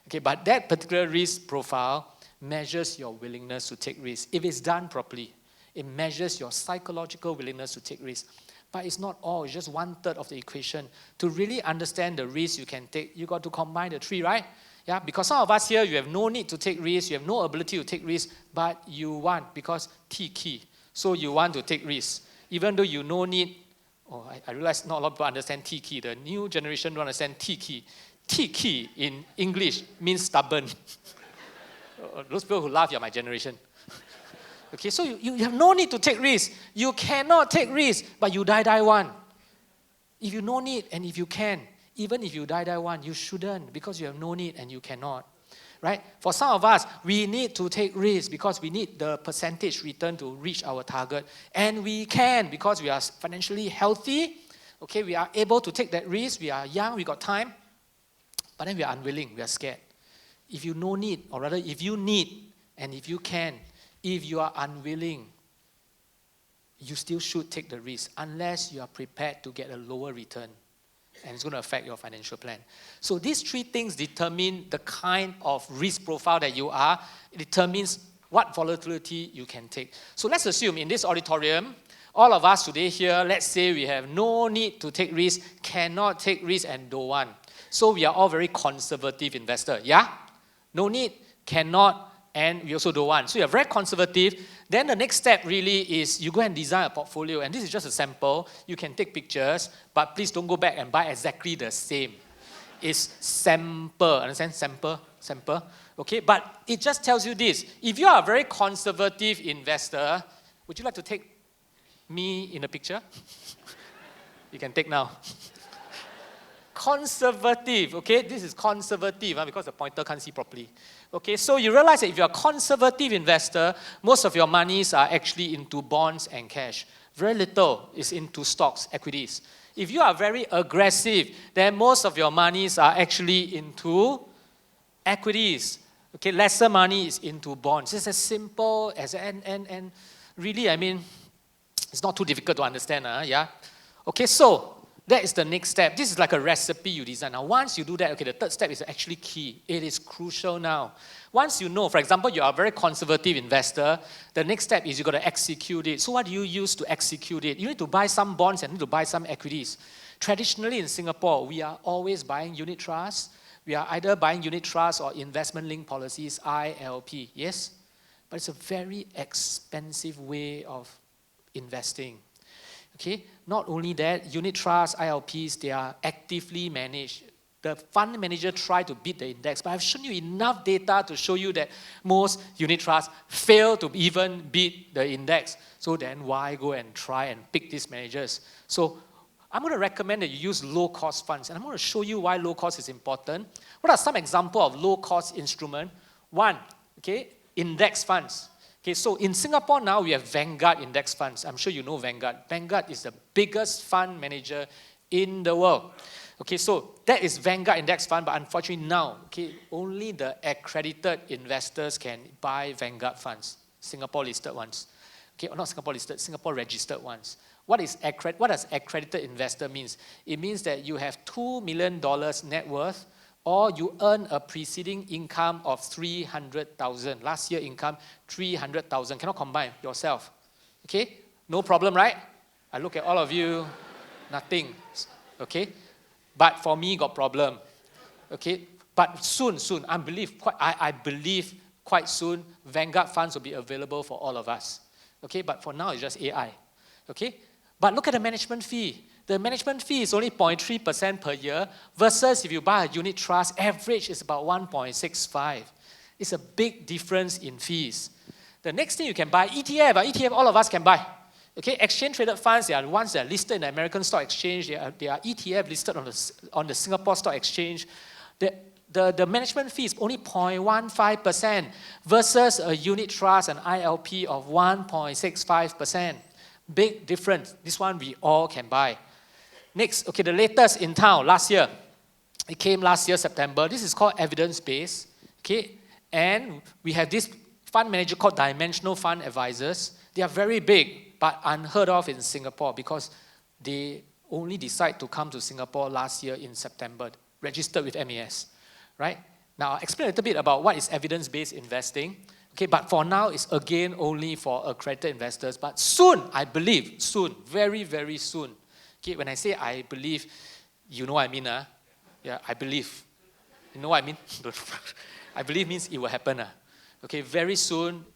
Okay, but that particular risk profile measures your willingness to take risks. If it's done properly, it measures your psychological willingness to take risks. But it's not all, it's just 1/3 of the equation. To really understand the risk you can take, you got to combine the three, right? Yeah, because some of us here, you have no need to take risks, you have no ability to take risks, but you want, because T key. So you want to take risks. Even though you no need, I realize not a lot of people understand T key. The new generation don't understand T key. T key in English means stubborn. Those people who laugh, you're my generation. Okay, so you have no need to take risks. You cannot take risks, but you die want. If you no need and if you can, even if you die want, you shouldn't because you have no need and you cannot. Right? For some of us, we need to take risks because we need the percentage return to reach our target. And we can because we are financially healthy. Okay, we are able to take that risk. We are young, we got time. But then we are unwilling, we are scared. If you no need, or rather if you need and if you can, if you are unwilling, you still should take the risk unless you are prepared to get a lower return. And it's going to affect your financial plan. So these three things determine the kind of risk profile that you are. It determines what volatility you can take. So let's assume in this auditorium, all of us today here, let's say we have no need to take risks, cannot take risks and don't want. So we are all very conservative investors. Yeah? No need, cannot, and we also don't want. So you're very conservative. Then the next step really is you go and design a portfolio. And this is just a sample. You can take pictures, but please don't go back and buy exactly the same. It's sample. Understand? Sample. Okay, but it just tells you this. If you are a very conservative investor, would you like to take me in a picture? You can take now. Conservative, okay? This is conservative because the pointer can't see properly. Okay, so you realize that if you're a conservative investor, most of your monies are actually into bonds and cash. Very little is into stocks, equities. If you are very aggressive, then most of your monies are actually into equities. Okay, lesser money is into bonds. It's as simple as, and really, I mean, it's not too difficult to understand, yeah? Okay, so that is the next step. This is like a recipe you design. Now, once you do that, okay, the third step is actually key. It is crucial now. Once you know, for example, you are a very conservative investor, the next step is you got to execute it. So what do you use to execute it? You need to buy some bonds and you need to buy some equities. Traditionally in Singapore, we are always buying unit trusts. We are either buying unit trusts or investment-linked policies, ILP, yes? But it's a very expensive way of investing. Okay, not only that, unit trusts, ILPs, they are actively managed. The fund manager try to beat the index, but I've shown you enough data to show you that most unit trusts fail to even beat the index. So then why go and try and pick these managers? So I'm going to recommend that you use low-cost funds, and I'm going to show you why low-cost is important. What are some examples of low-cost instruments? One, okay, index funds. Okay, so in Singapore now, we have Vanguard index funds. I'm sure you know Vanguard. Vanguard is the biggest fund manager in the world. Okay, so that is Vanguard index fund, but unfortunately now, okay, only the accredited investors can buy Vanguard funds, Singapore-listed ones. Okay, not Singapore-listed, Singapore-registered ones. What does accredited investor means? It means that you have $2 million net worth, or you earn a preceding income of 300,000. Last year income, 300,000. Cannot combine yourself. Okay? No problem, right? I look at all of you, nothing. Okay? But for me, got problem. Okay? But soon, I believe quite soon, Vanguard funds will be available for all of us. Okay? But for now, it's just AI. Okay? But look at the management fee. The management fee is only 0.3% per year versus if you buy a unit trust, average is about 1.65. It's a big difference in fees. The next thing you can buy, ETF. ETF, all of us can buy. Okay, exchange-traded funds, they are the ones that are listed in the American Stock Exchange. They are ETF listed on the Singapore Stock Exchange. The management fee is only 0.15% versus a unit trust and ILP of 1.65%. Big difference. This one we all can buy. Next, okay, the latest in town last year. It came last year, September. This is called evidence-based. Okay, and we have this fund manager called Dimensional Fund Advisors. They are very big, but unheard of in Singapore because they only decide to come to Singapore last year in September, registered with MAS. Right? Now, I'll explain a little bit about what is evidence-based investing. Okay, but for now, it's again only for accredited investors. But soon, I believe, soon, very, very soon. Okay, when I say I believe, you know what I mean, Yeah, I believe. You know what I mean? I believe means it will happen. Okay, very soon,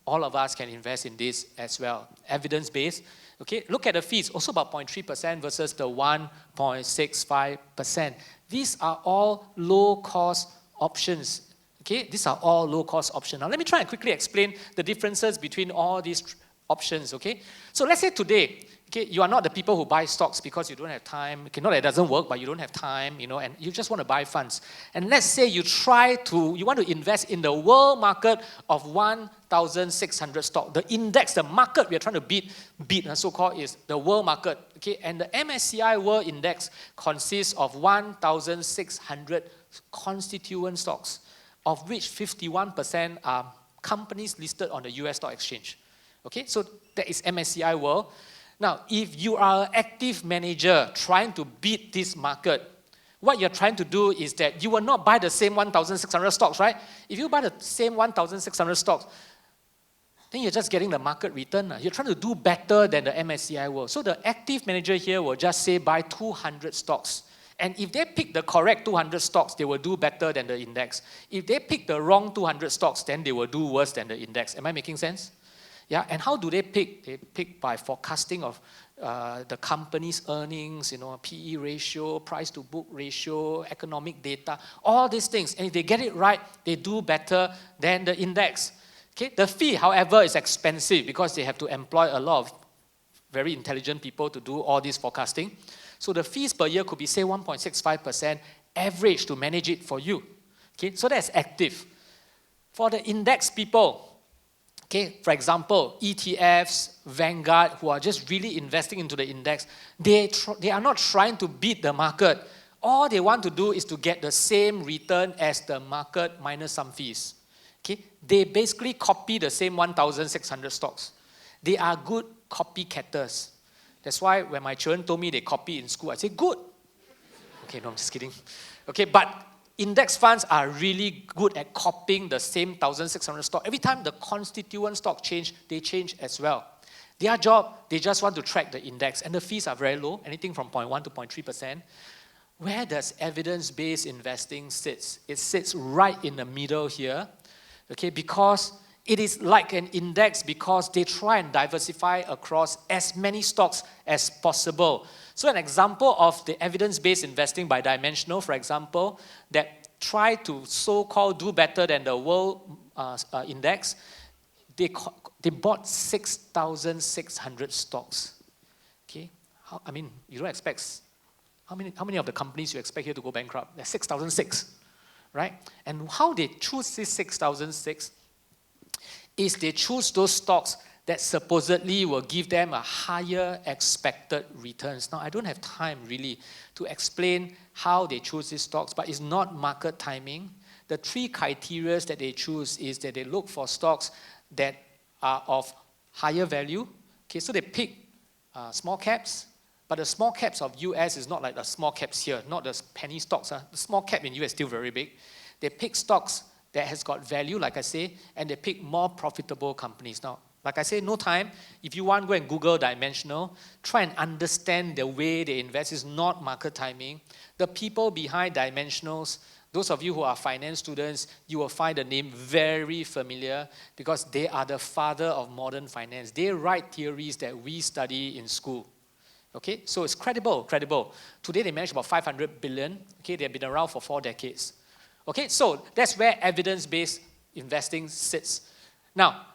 all of us can invest in this as well. Evidence-based. Okay, look at the fees, also about 0.3% versus the 1.65%. These are all low-cost options. Okay, these are all low-cost options. Now, let me try and quickly explain the differences between all these options. Okay, so let's say today, okay, you are not the people who buy stocks because you don't have time. Okay, not that it doesn't work, but you don't have time, and you just want to buy funds. And let's say you want to invest in the world market of 1,600 stocks. The index, the market we are trying to beat, so-called, is the world market. Okay, and the MSCI World Index consists of 1,600 constituent stocks, of which 51% are companies listed on the US Stock Exchange. Okay, so that is MSCI World. Now, if you are an active manager trying to beat this market, what you're trying to do is that you will not buy the same 1,600 stocks, right? If you buy the same 1,600 stocks, then you're just getting the market return. You're trying to do better than the MSCI World. So the active manager here will just say buy 200 stocks. And if they pick the correct 200 stocks, they will do better than the index. If they pick the wrong 200 stocks, then they will do worse than the index. Am I making sense? Yeah, and how do they pick? They pick by forecasting of the company's earnings, PE ratio, price to book ratio, economic data, all these things. And if they get it right, they do better than the index. Okay, the fee, however, is expensive because they have to employ a lot of very intelligent people to do all this forecasting. So the fees per year could be, say, 1.65% average to manage it for you. Okay, so that's active. For the index people, okay, for example, ETFs, Vanguard, who are just really investing into the index, they are not trying to beat the market. All they want to do is to get the same return as the market minus some fees. Okay, they basically copy the same 1,600 stocks. They are good copycatters. That's why when my children told me they copy in school, I say, good. Okay, no, I'm just kidding. Okay, but index funds are really good at copying the same 1,600 stock. Every time the constituent stock change, they change as well. Their job, they just want to track the index, and the fees are very low, anything from 0.1 to 0.3%. Where does evidence-based investing sit? It sits right in the middle here, okay, because it is like an index because they try and diversify across as many stocks as possible. So an example of the evidence-based investing by Dimensional, for example, that try to so-called do better than the world index, they bought 6,600 stocks. Okay, you don't expect, how many of the companies you expect here to go bankrupt? There's 6,006, right? And how they choose this 6,006 is they choose those stocks that supposedly will give them a higher expected returns. Now, I don't have time really to explain how they choose these stocks, but it's not market timing. The three criteria that they choose is that they look for stocks that are of higher value. Okay, so they pick small caps, but the small caps of US is not like the small caps here, not the penny stocks. The small cap in US is still very big. They pick stocks that has got value, like I say, and they pick more profitable companies. Now, like I say, no time. If you want, go and Google Dimensional. Try and understand the way they invest. It's not market timing. The people behind Dimensionals, those of you who are finance students, you will find the name very familiar because they are the father of modern finance. They write theories that we study in school. Okay, so it's credible. Today they manage about 500 billion. Okay, they've been around for 4 decades. Okay, so that's where evidence-based investing sits. Now,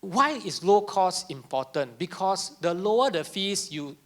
why is low cost important? Because the lower the fees you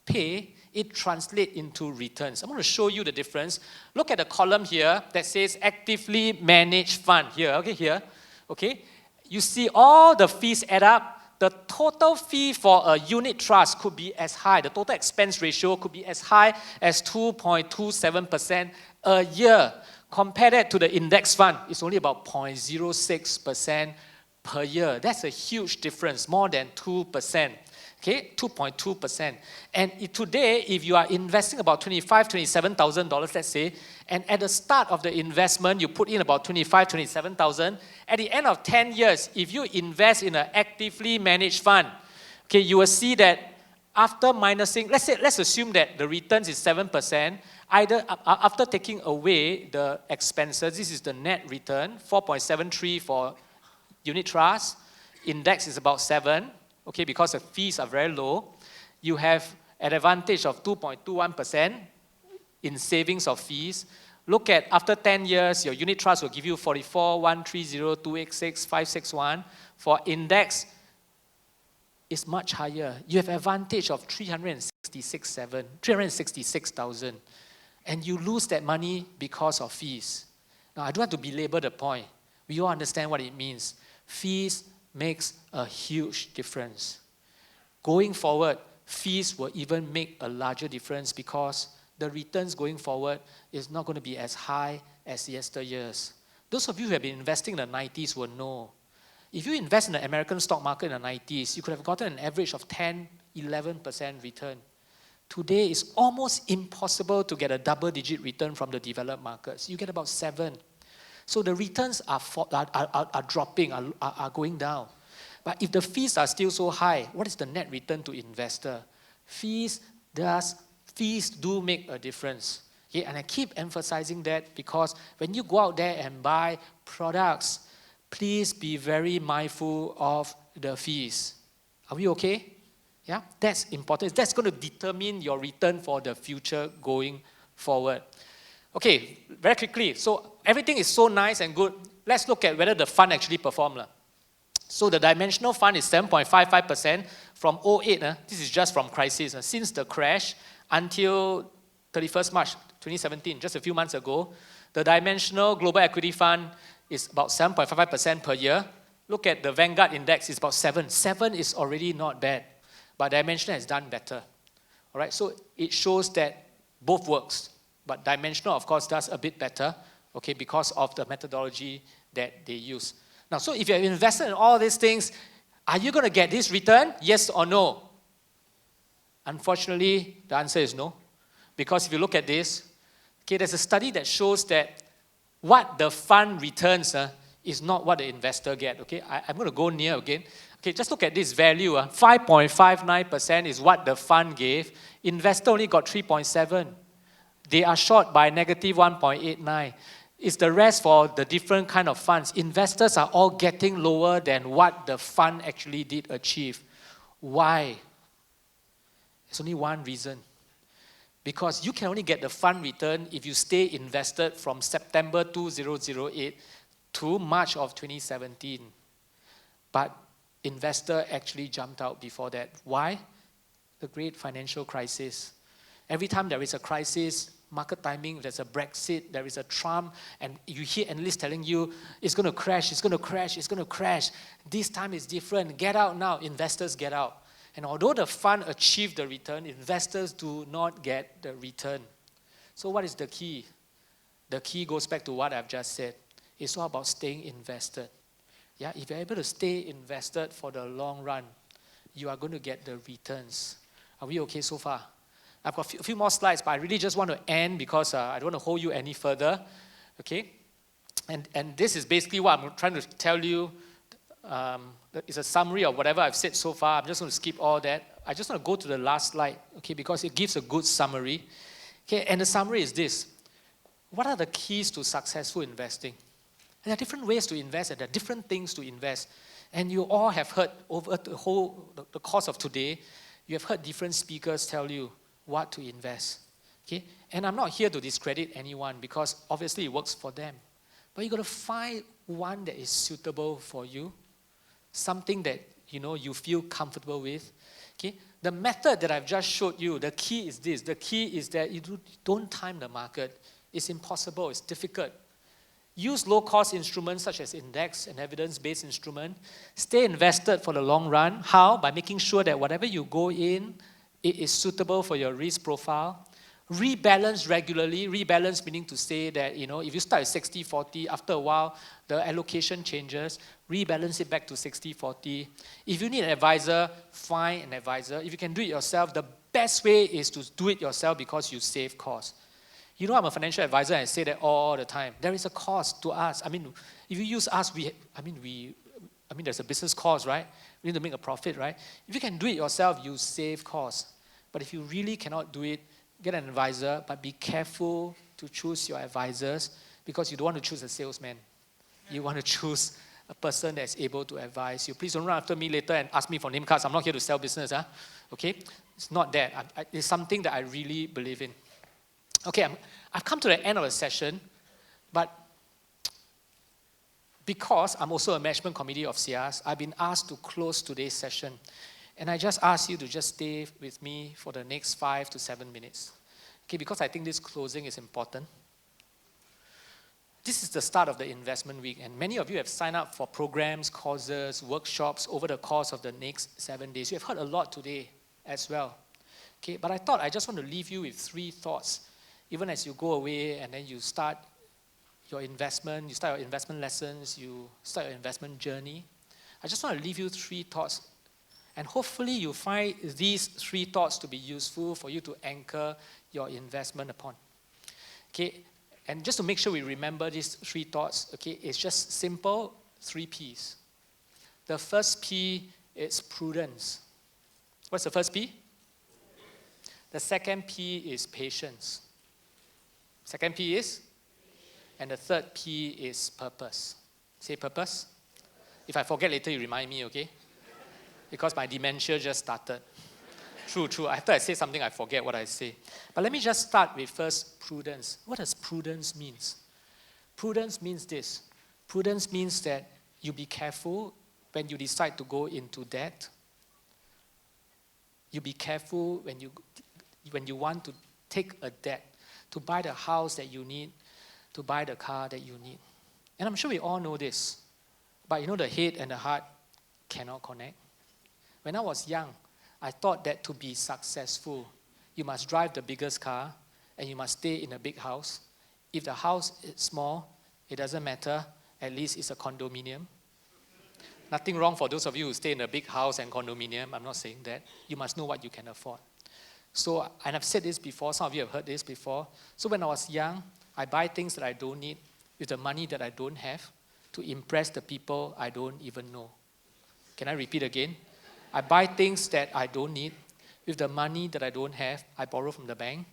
pay, it translates into returns. I'm going to show you the difference. Look at the column here that says actively managed fund. Here. Okay. You see all the fees add up. The total fee for a unit trust could be as high, the total expense ratio could be as high as 2.27% a year. Compare that to the index fund, it's only about 0.06% per year. That's a huge difference, more than 2%. Okay, 2.2%. And today, if you are investing about $25,000, $27,000, let's say, and at the start of the investment, you put in about $25,000, $27,000, at the end of 10 years, if you invest in an actively managed fund, okay, you will see that after minusing, let's assume that the returns is 7%, either after taking away the expenses, this is the net return, 4.73 for unit trust, index is about 7, okay, because the fees are very low, you have an advantage of 2.21% in savings of fees. Look at after 10 years, your unit trust will give you 44, 130, 286, 561. For index, it's much higher. You have advantage of 366,000. And you lose that money because of fees. Now, I don't want to belabor the point. We all understand what it means. Fees makes a huge difference. Going forward, fees will even make a larger difference because the returns going forward is not going to be as high as yesteryears. Those of you who have been investing in the 90s will know. If you invest in the American stock market in the 90s, you could have gotten an average of 10, 11% return. Today, it's almost impossible to get a double-digit return from the developed markets. You get about 7. So the returns are dropping, are going down. But if the fees are still so high, what is the net return to investor? Fees do make a difference. Okay? And I keep emphasizing that because when you go out there and buy products, please be very mindful of the fees. Are we okay? Yeah, that's important. That's going to determine your return for the future going forward. Okay, very quickly. So everything is so nice and good. Let's look at whether the fund actually performed. So the dimensional fund is 7.55% from 08. This is just from crisis. Since the crash until 31st March 2017, just a few months ago, the dimensional global equity fund is about 7.55% per year. Look at the Vanguard index, it's about 7. 7 is already not bad. But dimensional has done better. All right, so it shows that both works. But dimensional, of course, does a bit better, okay, because of the methodology that they use. Now, so if you're invested in all these things, are you going to get this return? Yes or no? Unfortunately, the answer is no. Because if you look at this, okay, there's a study that shows that what the fund returns is not what the investor gets. Okay, I'm going to go near again. Okay, just look at this value. 5.59% is what the fund gave. Investor only got 3.7. They are short by negative 1.89. It's the rest for the different kind of funds. Investors are all getting lower than what the fund actually did achieve. Why? There's only one reason. Because you can only get the fund return if you stay invested from September 2008 to March of 2017. But investor actually jumped out before that. Why? The great financial crisis. Every time there is a crisis, market timing, there's a Brexit, there is a Trump, and you hear analysts telling you, it's going to crash, it's going to crash, it's going to crash. This time is different. Get out now. Investors get out. And although the fund achieved the return, investors do not get the return. So what is the key? The key goes back to what I've just said. It's all about staying invested. Yeah, if you're able to stay invested for the long run, you are going to get the returns. Are we okay so far? I've got a few more slides, but I really just want to end because I don't want to hold you any further. Okay? And this is basically what I'm trying to tell you. It's a summary of whatever I've said so far. I'm just going to skip all that. I just want to go to the last slide, okay, because it gives a good summary. Okay, and the summary is this. What are the keys to successful investing? And there are different ways to invest, and there are different things to invest. And you all have heard over the course of today, you have heard different speakers tell you what to invest. Okay? And I'm not here to discredit anyone because obviously it works for them. But you've got to find one that is suitable for you. something that you feel comfortable with. Okay? The method that I've just showed you, the key is this. The key is that you don't time the market. It's impossible. It's difficult. Use low-cost instruments such as index and evidence-based instrument. Stay invested for the long run. How? By making sure that whatever you go in, it is suitable for your risk profile. Rebalance regularly. Rebalance meaning to say that, if you start at 60-40, after a while, the allocation changes. Rebalance it back to 60-40. If you need an advisor, find an advisor. If you can do it yourself, the best way is to do it yourself because you save costs. I'm a financial advisor and I say that all the time. There is a cost to us. I mean, if you use us, there's a business cost, right? We need to make a profit, right? If you can do it yourself, you save costs. But if you really cannot do it, get an advisor, but be careful to choose your advisors because you don't want to choose a salesman. You want to choose a person that's able to advise you. Please don't run after me later and ask me for name cards. I'm not here to sell business, okay? It's not that. It's something that I really believe in. Okay, I've come to the end of the session, but because I'm also a management committee of SIAS, I've been asked to close today's session. And I just ask you to just stay with me for the next 5 to 7 minutes. Okay, because I think this closing is important. This is the start of the investment week, and many of you have signed up for programs, courses, workshops over the course of the next 7 days. You have heard a lot today as well. Okay, but I thought I just want to leave you with 3 thoughts. Even as you go away and then you start your investment, you start your investment lessons, you start your investment journey. I just want to leave you 3 thoughts. And hopefully you find these 3 thoughts to be useful for you to anchor your investment upon. Okay, and just to make sure we remember these 3 thoughts, okay, it's just simple 3 P's. The first P is prudence. What's the first P? The second P is patience. Second P is? And the third P is purpose. Say purpose. If I forget later, you remind me, okay? Because my dementia just started. True. After I say something, I forget what I say. But let me just start with first prudence. What does prudence mean? Prudence means this. Prudence means that you be careful when you decide to go into debt. You be careful when you want to take a debt, to buy the house that you need, to buy the car that you need. And I'm sure we all know this. But the head and the heart cannot connect. When I was young, I thought that to be successful, you must drive the biggest car and you must stay in a big house. If the house is small, it doesn't matter. At least it's a condominium. Nothing wrong for those of you who stay in a big house and condominium. I'm not saying that. You must know what you can afford. So, and I've said this before, some of you have heard this before. So when I was young, I buy things that I don't need with the money that I don't have to impress the people I don't even know. Can I repeat again? I buy things that I don't need with the money that I don't have, I borrow from the bank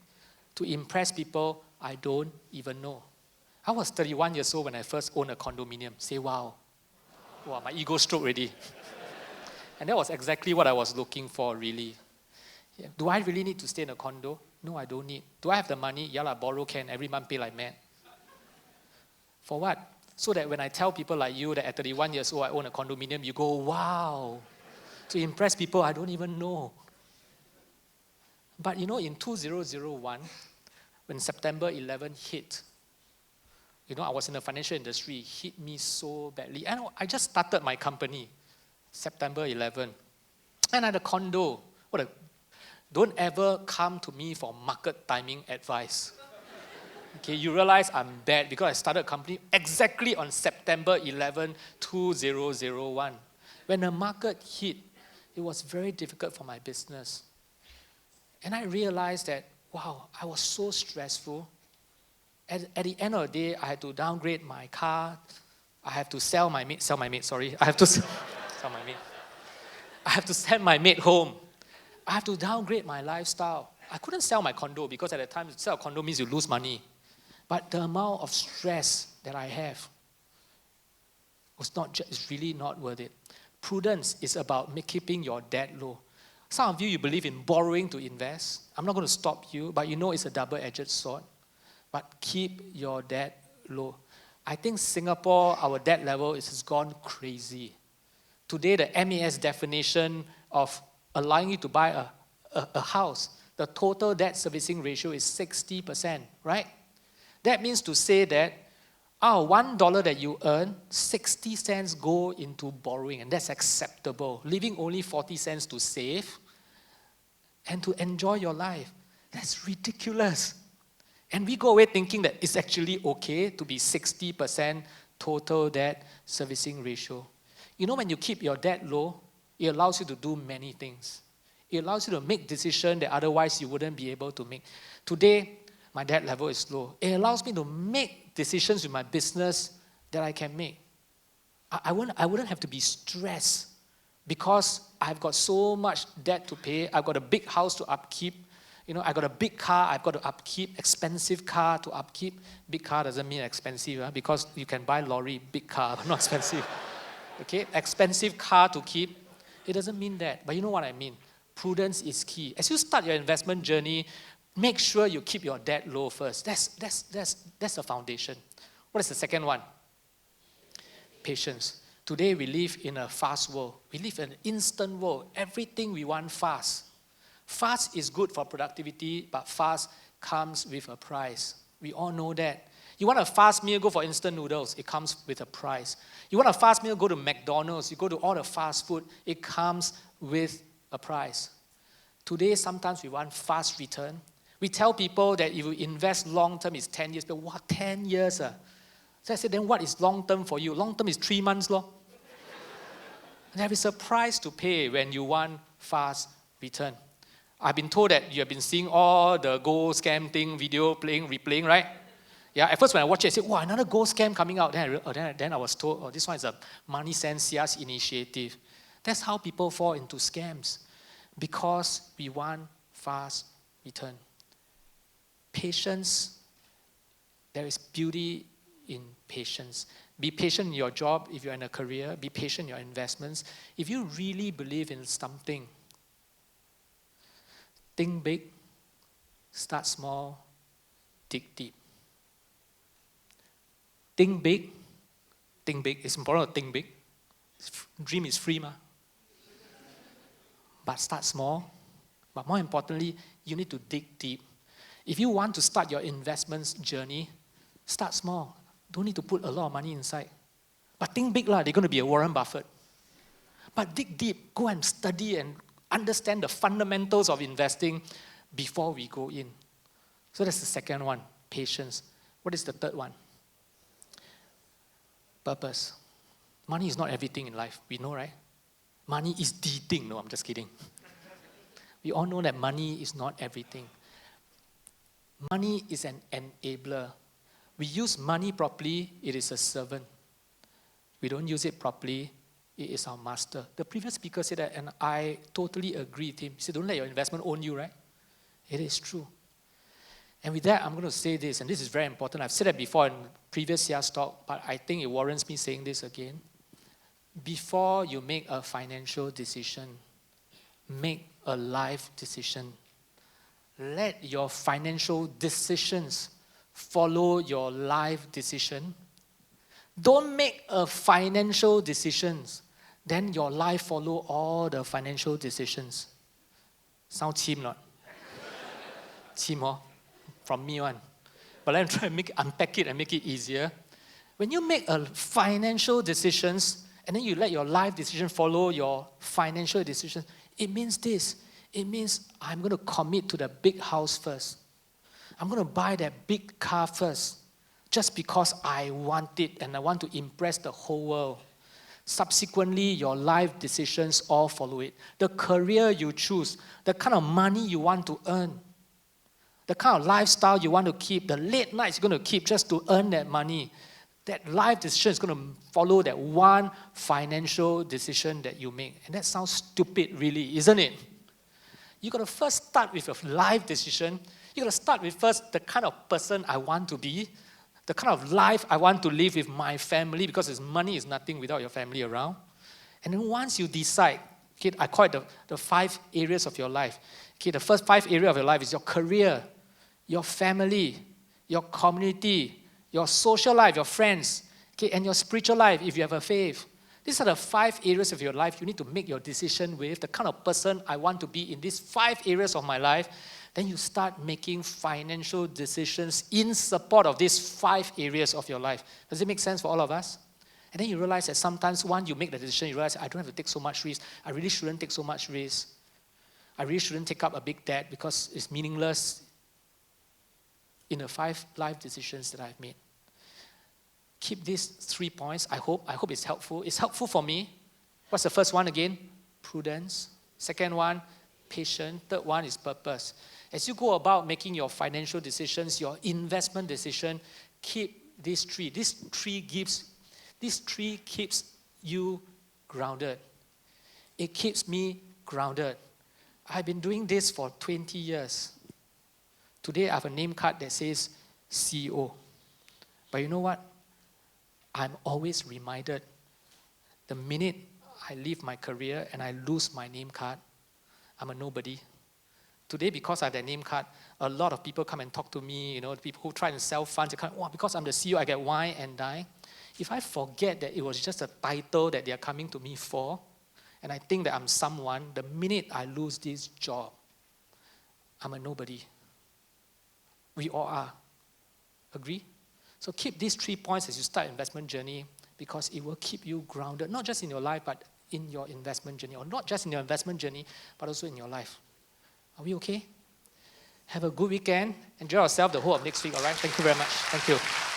to impress people I don't even know. I was 31 years old when I first owned a condominium. Say, wow. Wow, my ego stroke already. And that was exactly what I was looking for, really. Yeah. Do I really need to stay in a condo? No, I don't need. Do I have the money? Yeah, borrow can. Every month pay like mad. For what? So that when I tell people like you that at 31 years old I own a condominium, you go, wow. To impress people I don't even know. But in 2001, when September 11 hit, I was in the financial industry, it hit me so badly. And I just started my company, September 11. And I had a condo. Don't ever come to me for market timing advice. Okay, you realize I'm bad because I started a company exactly on September 11, 2001. When the market hit, it was very difficult for my business. And I realized that, wow, I was so stressful. At the end of the day, I had to downgrade my car. I have to sell my maid, I have to sell my maid. I have to send my maid home. I have to downgrade my lifestyle. I couldn't sell my condo because at the time, to sell a condo means you lose money. But the amount of stress that I have is really not worth it. Prudence is about keeping your debt low. Some of you believe in borrowing to invest. I'm not going to stop you, but it's a double-edged sword. But keep your debt low. I think Singapore, our debt level has gone crazy. Today, the MAS definition of allowing you to buy a house, the total debt servicing ratio is 60%, right? That means to say that $1 that you earn, 60 cents go into borrowing, and that's acceptable. Leaving only 40 cents to save and to enjoy your life. That's ridiculous. And we go away thinking that it's actually okay to be 60% total debt servicing ratio. You know, when you keep your debt low, it allows you to do many things. It allows you to make decisions that otherwise you wouldn't be able to make. Today, my debt level is low. It allows me to make decisions with my business that I can make. I wouldn't have to be stressed because I've got so much debt to pay. I've got a big house to upkeep. You know, I've got a big car I've got to upkeep, expensive car to upkeep. Big car doesn't mean expensive, because you can buy lorry, big car, but not expensive. Okay, expensive car to keep. It doesn't mean that, but you know what I mean. Prudence is key. As you start your investment journey, make sure you keep your debt low first. That's the foundation. What is the second one? Patience. Today we live in a fast world. We live in an instant world. Everything we want fast. Fast is good for productivity, but fast comes with a price. We all know that. You want a fast meal, go for instant noodles. It comes with a price. You want a fast meal, go to McDonald's. You go to all the fast food. It comes with a price. Today, sometimes we want fast return. We tell people that if you invest long-term, it's 10 years. But what, 10 years? So I said, then what is long-term for you? Long-term is 3 months. There is a price to pay when you want fast return. I've been told that you have been seeing all the gold scam thing, video replaying, right? Yeah, at first when I watched it, I said, wow, another gold scam coming out. Then I was told, this one is a money sense SIAS initiative. That's how people fall into scams, because we want fast return. Patience, there is beauty in patience. Be patient in your job if you're in a career. Be patient in your investments. If you really believe in something, think big, start small, dig deep. Think big. Think big. It's important to think big. Dream is free, but start small. But more importantly, you need to dig deep. If you want to start your investments journey, start small. Don't need to put a lot of money inside. But think big, they're going to be a Warren Buffett. But dig deep. Go and study and understand the fundamentals of investing before we go in. So that's the second one, patience. What is the third one? Purpose. Money is not everything in life. We know, right? Money is the thing. No, I'm just kidding. We all know that money is not everything. Money is an enabler. We use money properly, it is a servant. We don't use it properly, it is our master. The previous speaker said that, and I totally agree with him. He said, don't let your investment own you, right? It is true. And with that, I'm going to say this, and this is very important. I've said that before in previous SIAS talk, but I think it warrants me saying this again. Before you make a financial decision, make a life decision. Let your financial decisions follow your life decision. Don't make a financial decisions, then your life follow all the financial decisions. Sound cheap not? Cheap more? From me one. But let me try and unpack it and make it easier. When you make a financial decisions, and then you let your life decision follow your financial decisions, it means this. It means I'm going to commit to the big house first. I'm going to buy that big car first, just because I want it and I want to impress the whole world. Subsequently, your life decisions all follow it. The career you choose, the kind of money you want to earn, the kind of lifestyle you want to keep, the late nights you're going to keep just to earn that money, that life decision is going to follow that one financial decision that you make. And that sounds stupid, really, isn't it? You've got to first start with a life decision. You've got to start with first the kind of person I want to be, the kind of life I want to live with my family, because money is nothing without your family around. And then once you decide, okay, I call it the 5 areas of your life. Okay, the first 5 areas of your life is your career, your family, your community, your social life, your friends, okay, and your spiritual life if you have a faith. These are the 5 areas of your life you need to make your decision with, the kind of person I want to be in these 5 areas of my life. Then you start making financial decisions in support of these 5 areas of your life. Does it make sense for all of us? And then you realize that sometimes once you make the decision, you realize, I don't have to take so much risk. I really shouldn't take so much risk. I really shouldn't take up a big debt because it's meaningless in the 5 life decisions that I've made. Keep these 3 points. I hope it's helpful. It's helpful for me. What's the first one again? Prudence. Second one, patience. Third one is purpose. As you go about making your financial decisions, your investment decision, keep these 3. This tree keeps you grounded. It keeps me grounded. I've been doing this for 20 years. Today I have a name card that says CEO. But you know what? I'm always reminded the minute I leave my career and I lose my name card, I'm a nobody. Today, because I have that name card, a lot of people come and talk to me, people who try and sell funds, they come, wow, because I'm the CEO, I get wine and dine. If I forget that it was just a title that they are coming to me for, and I think that I'm someone, the minute I lose this job, I'm a nobody. We all are. Agree? So keep these 3 points as you start investment journey because it will keep you grounded, not just in your life, but in your investment journey, or not just in your investment journey, but also in your life. Are we okay? Have a good weekend. Enjoy yourself the whole of next week, all right? Thank you very much. Thank you.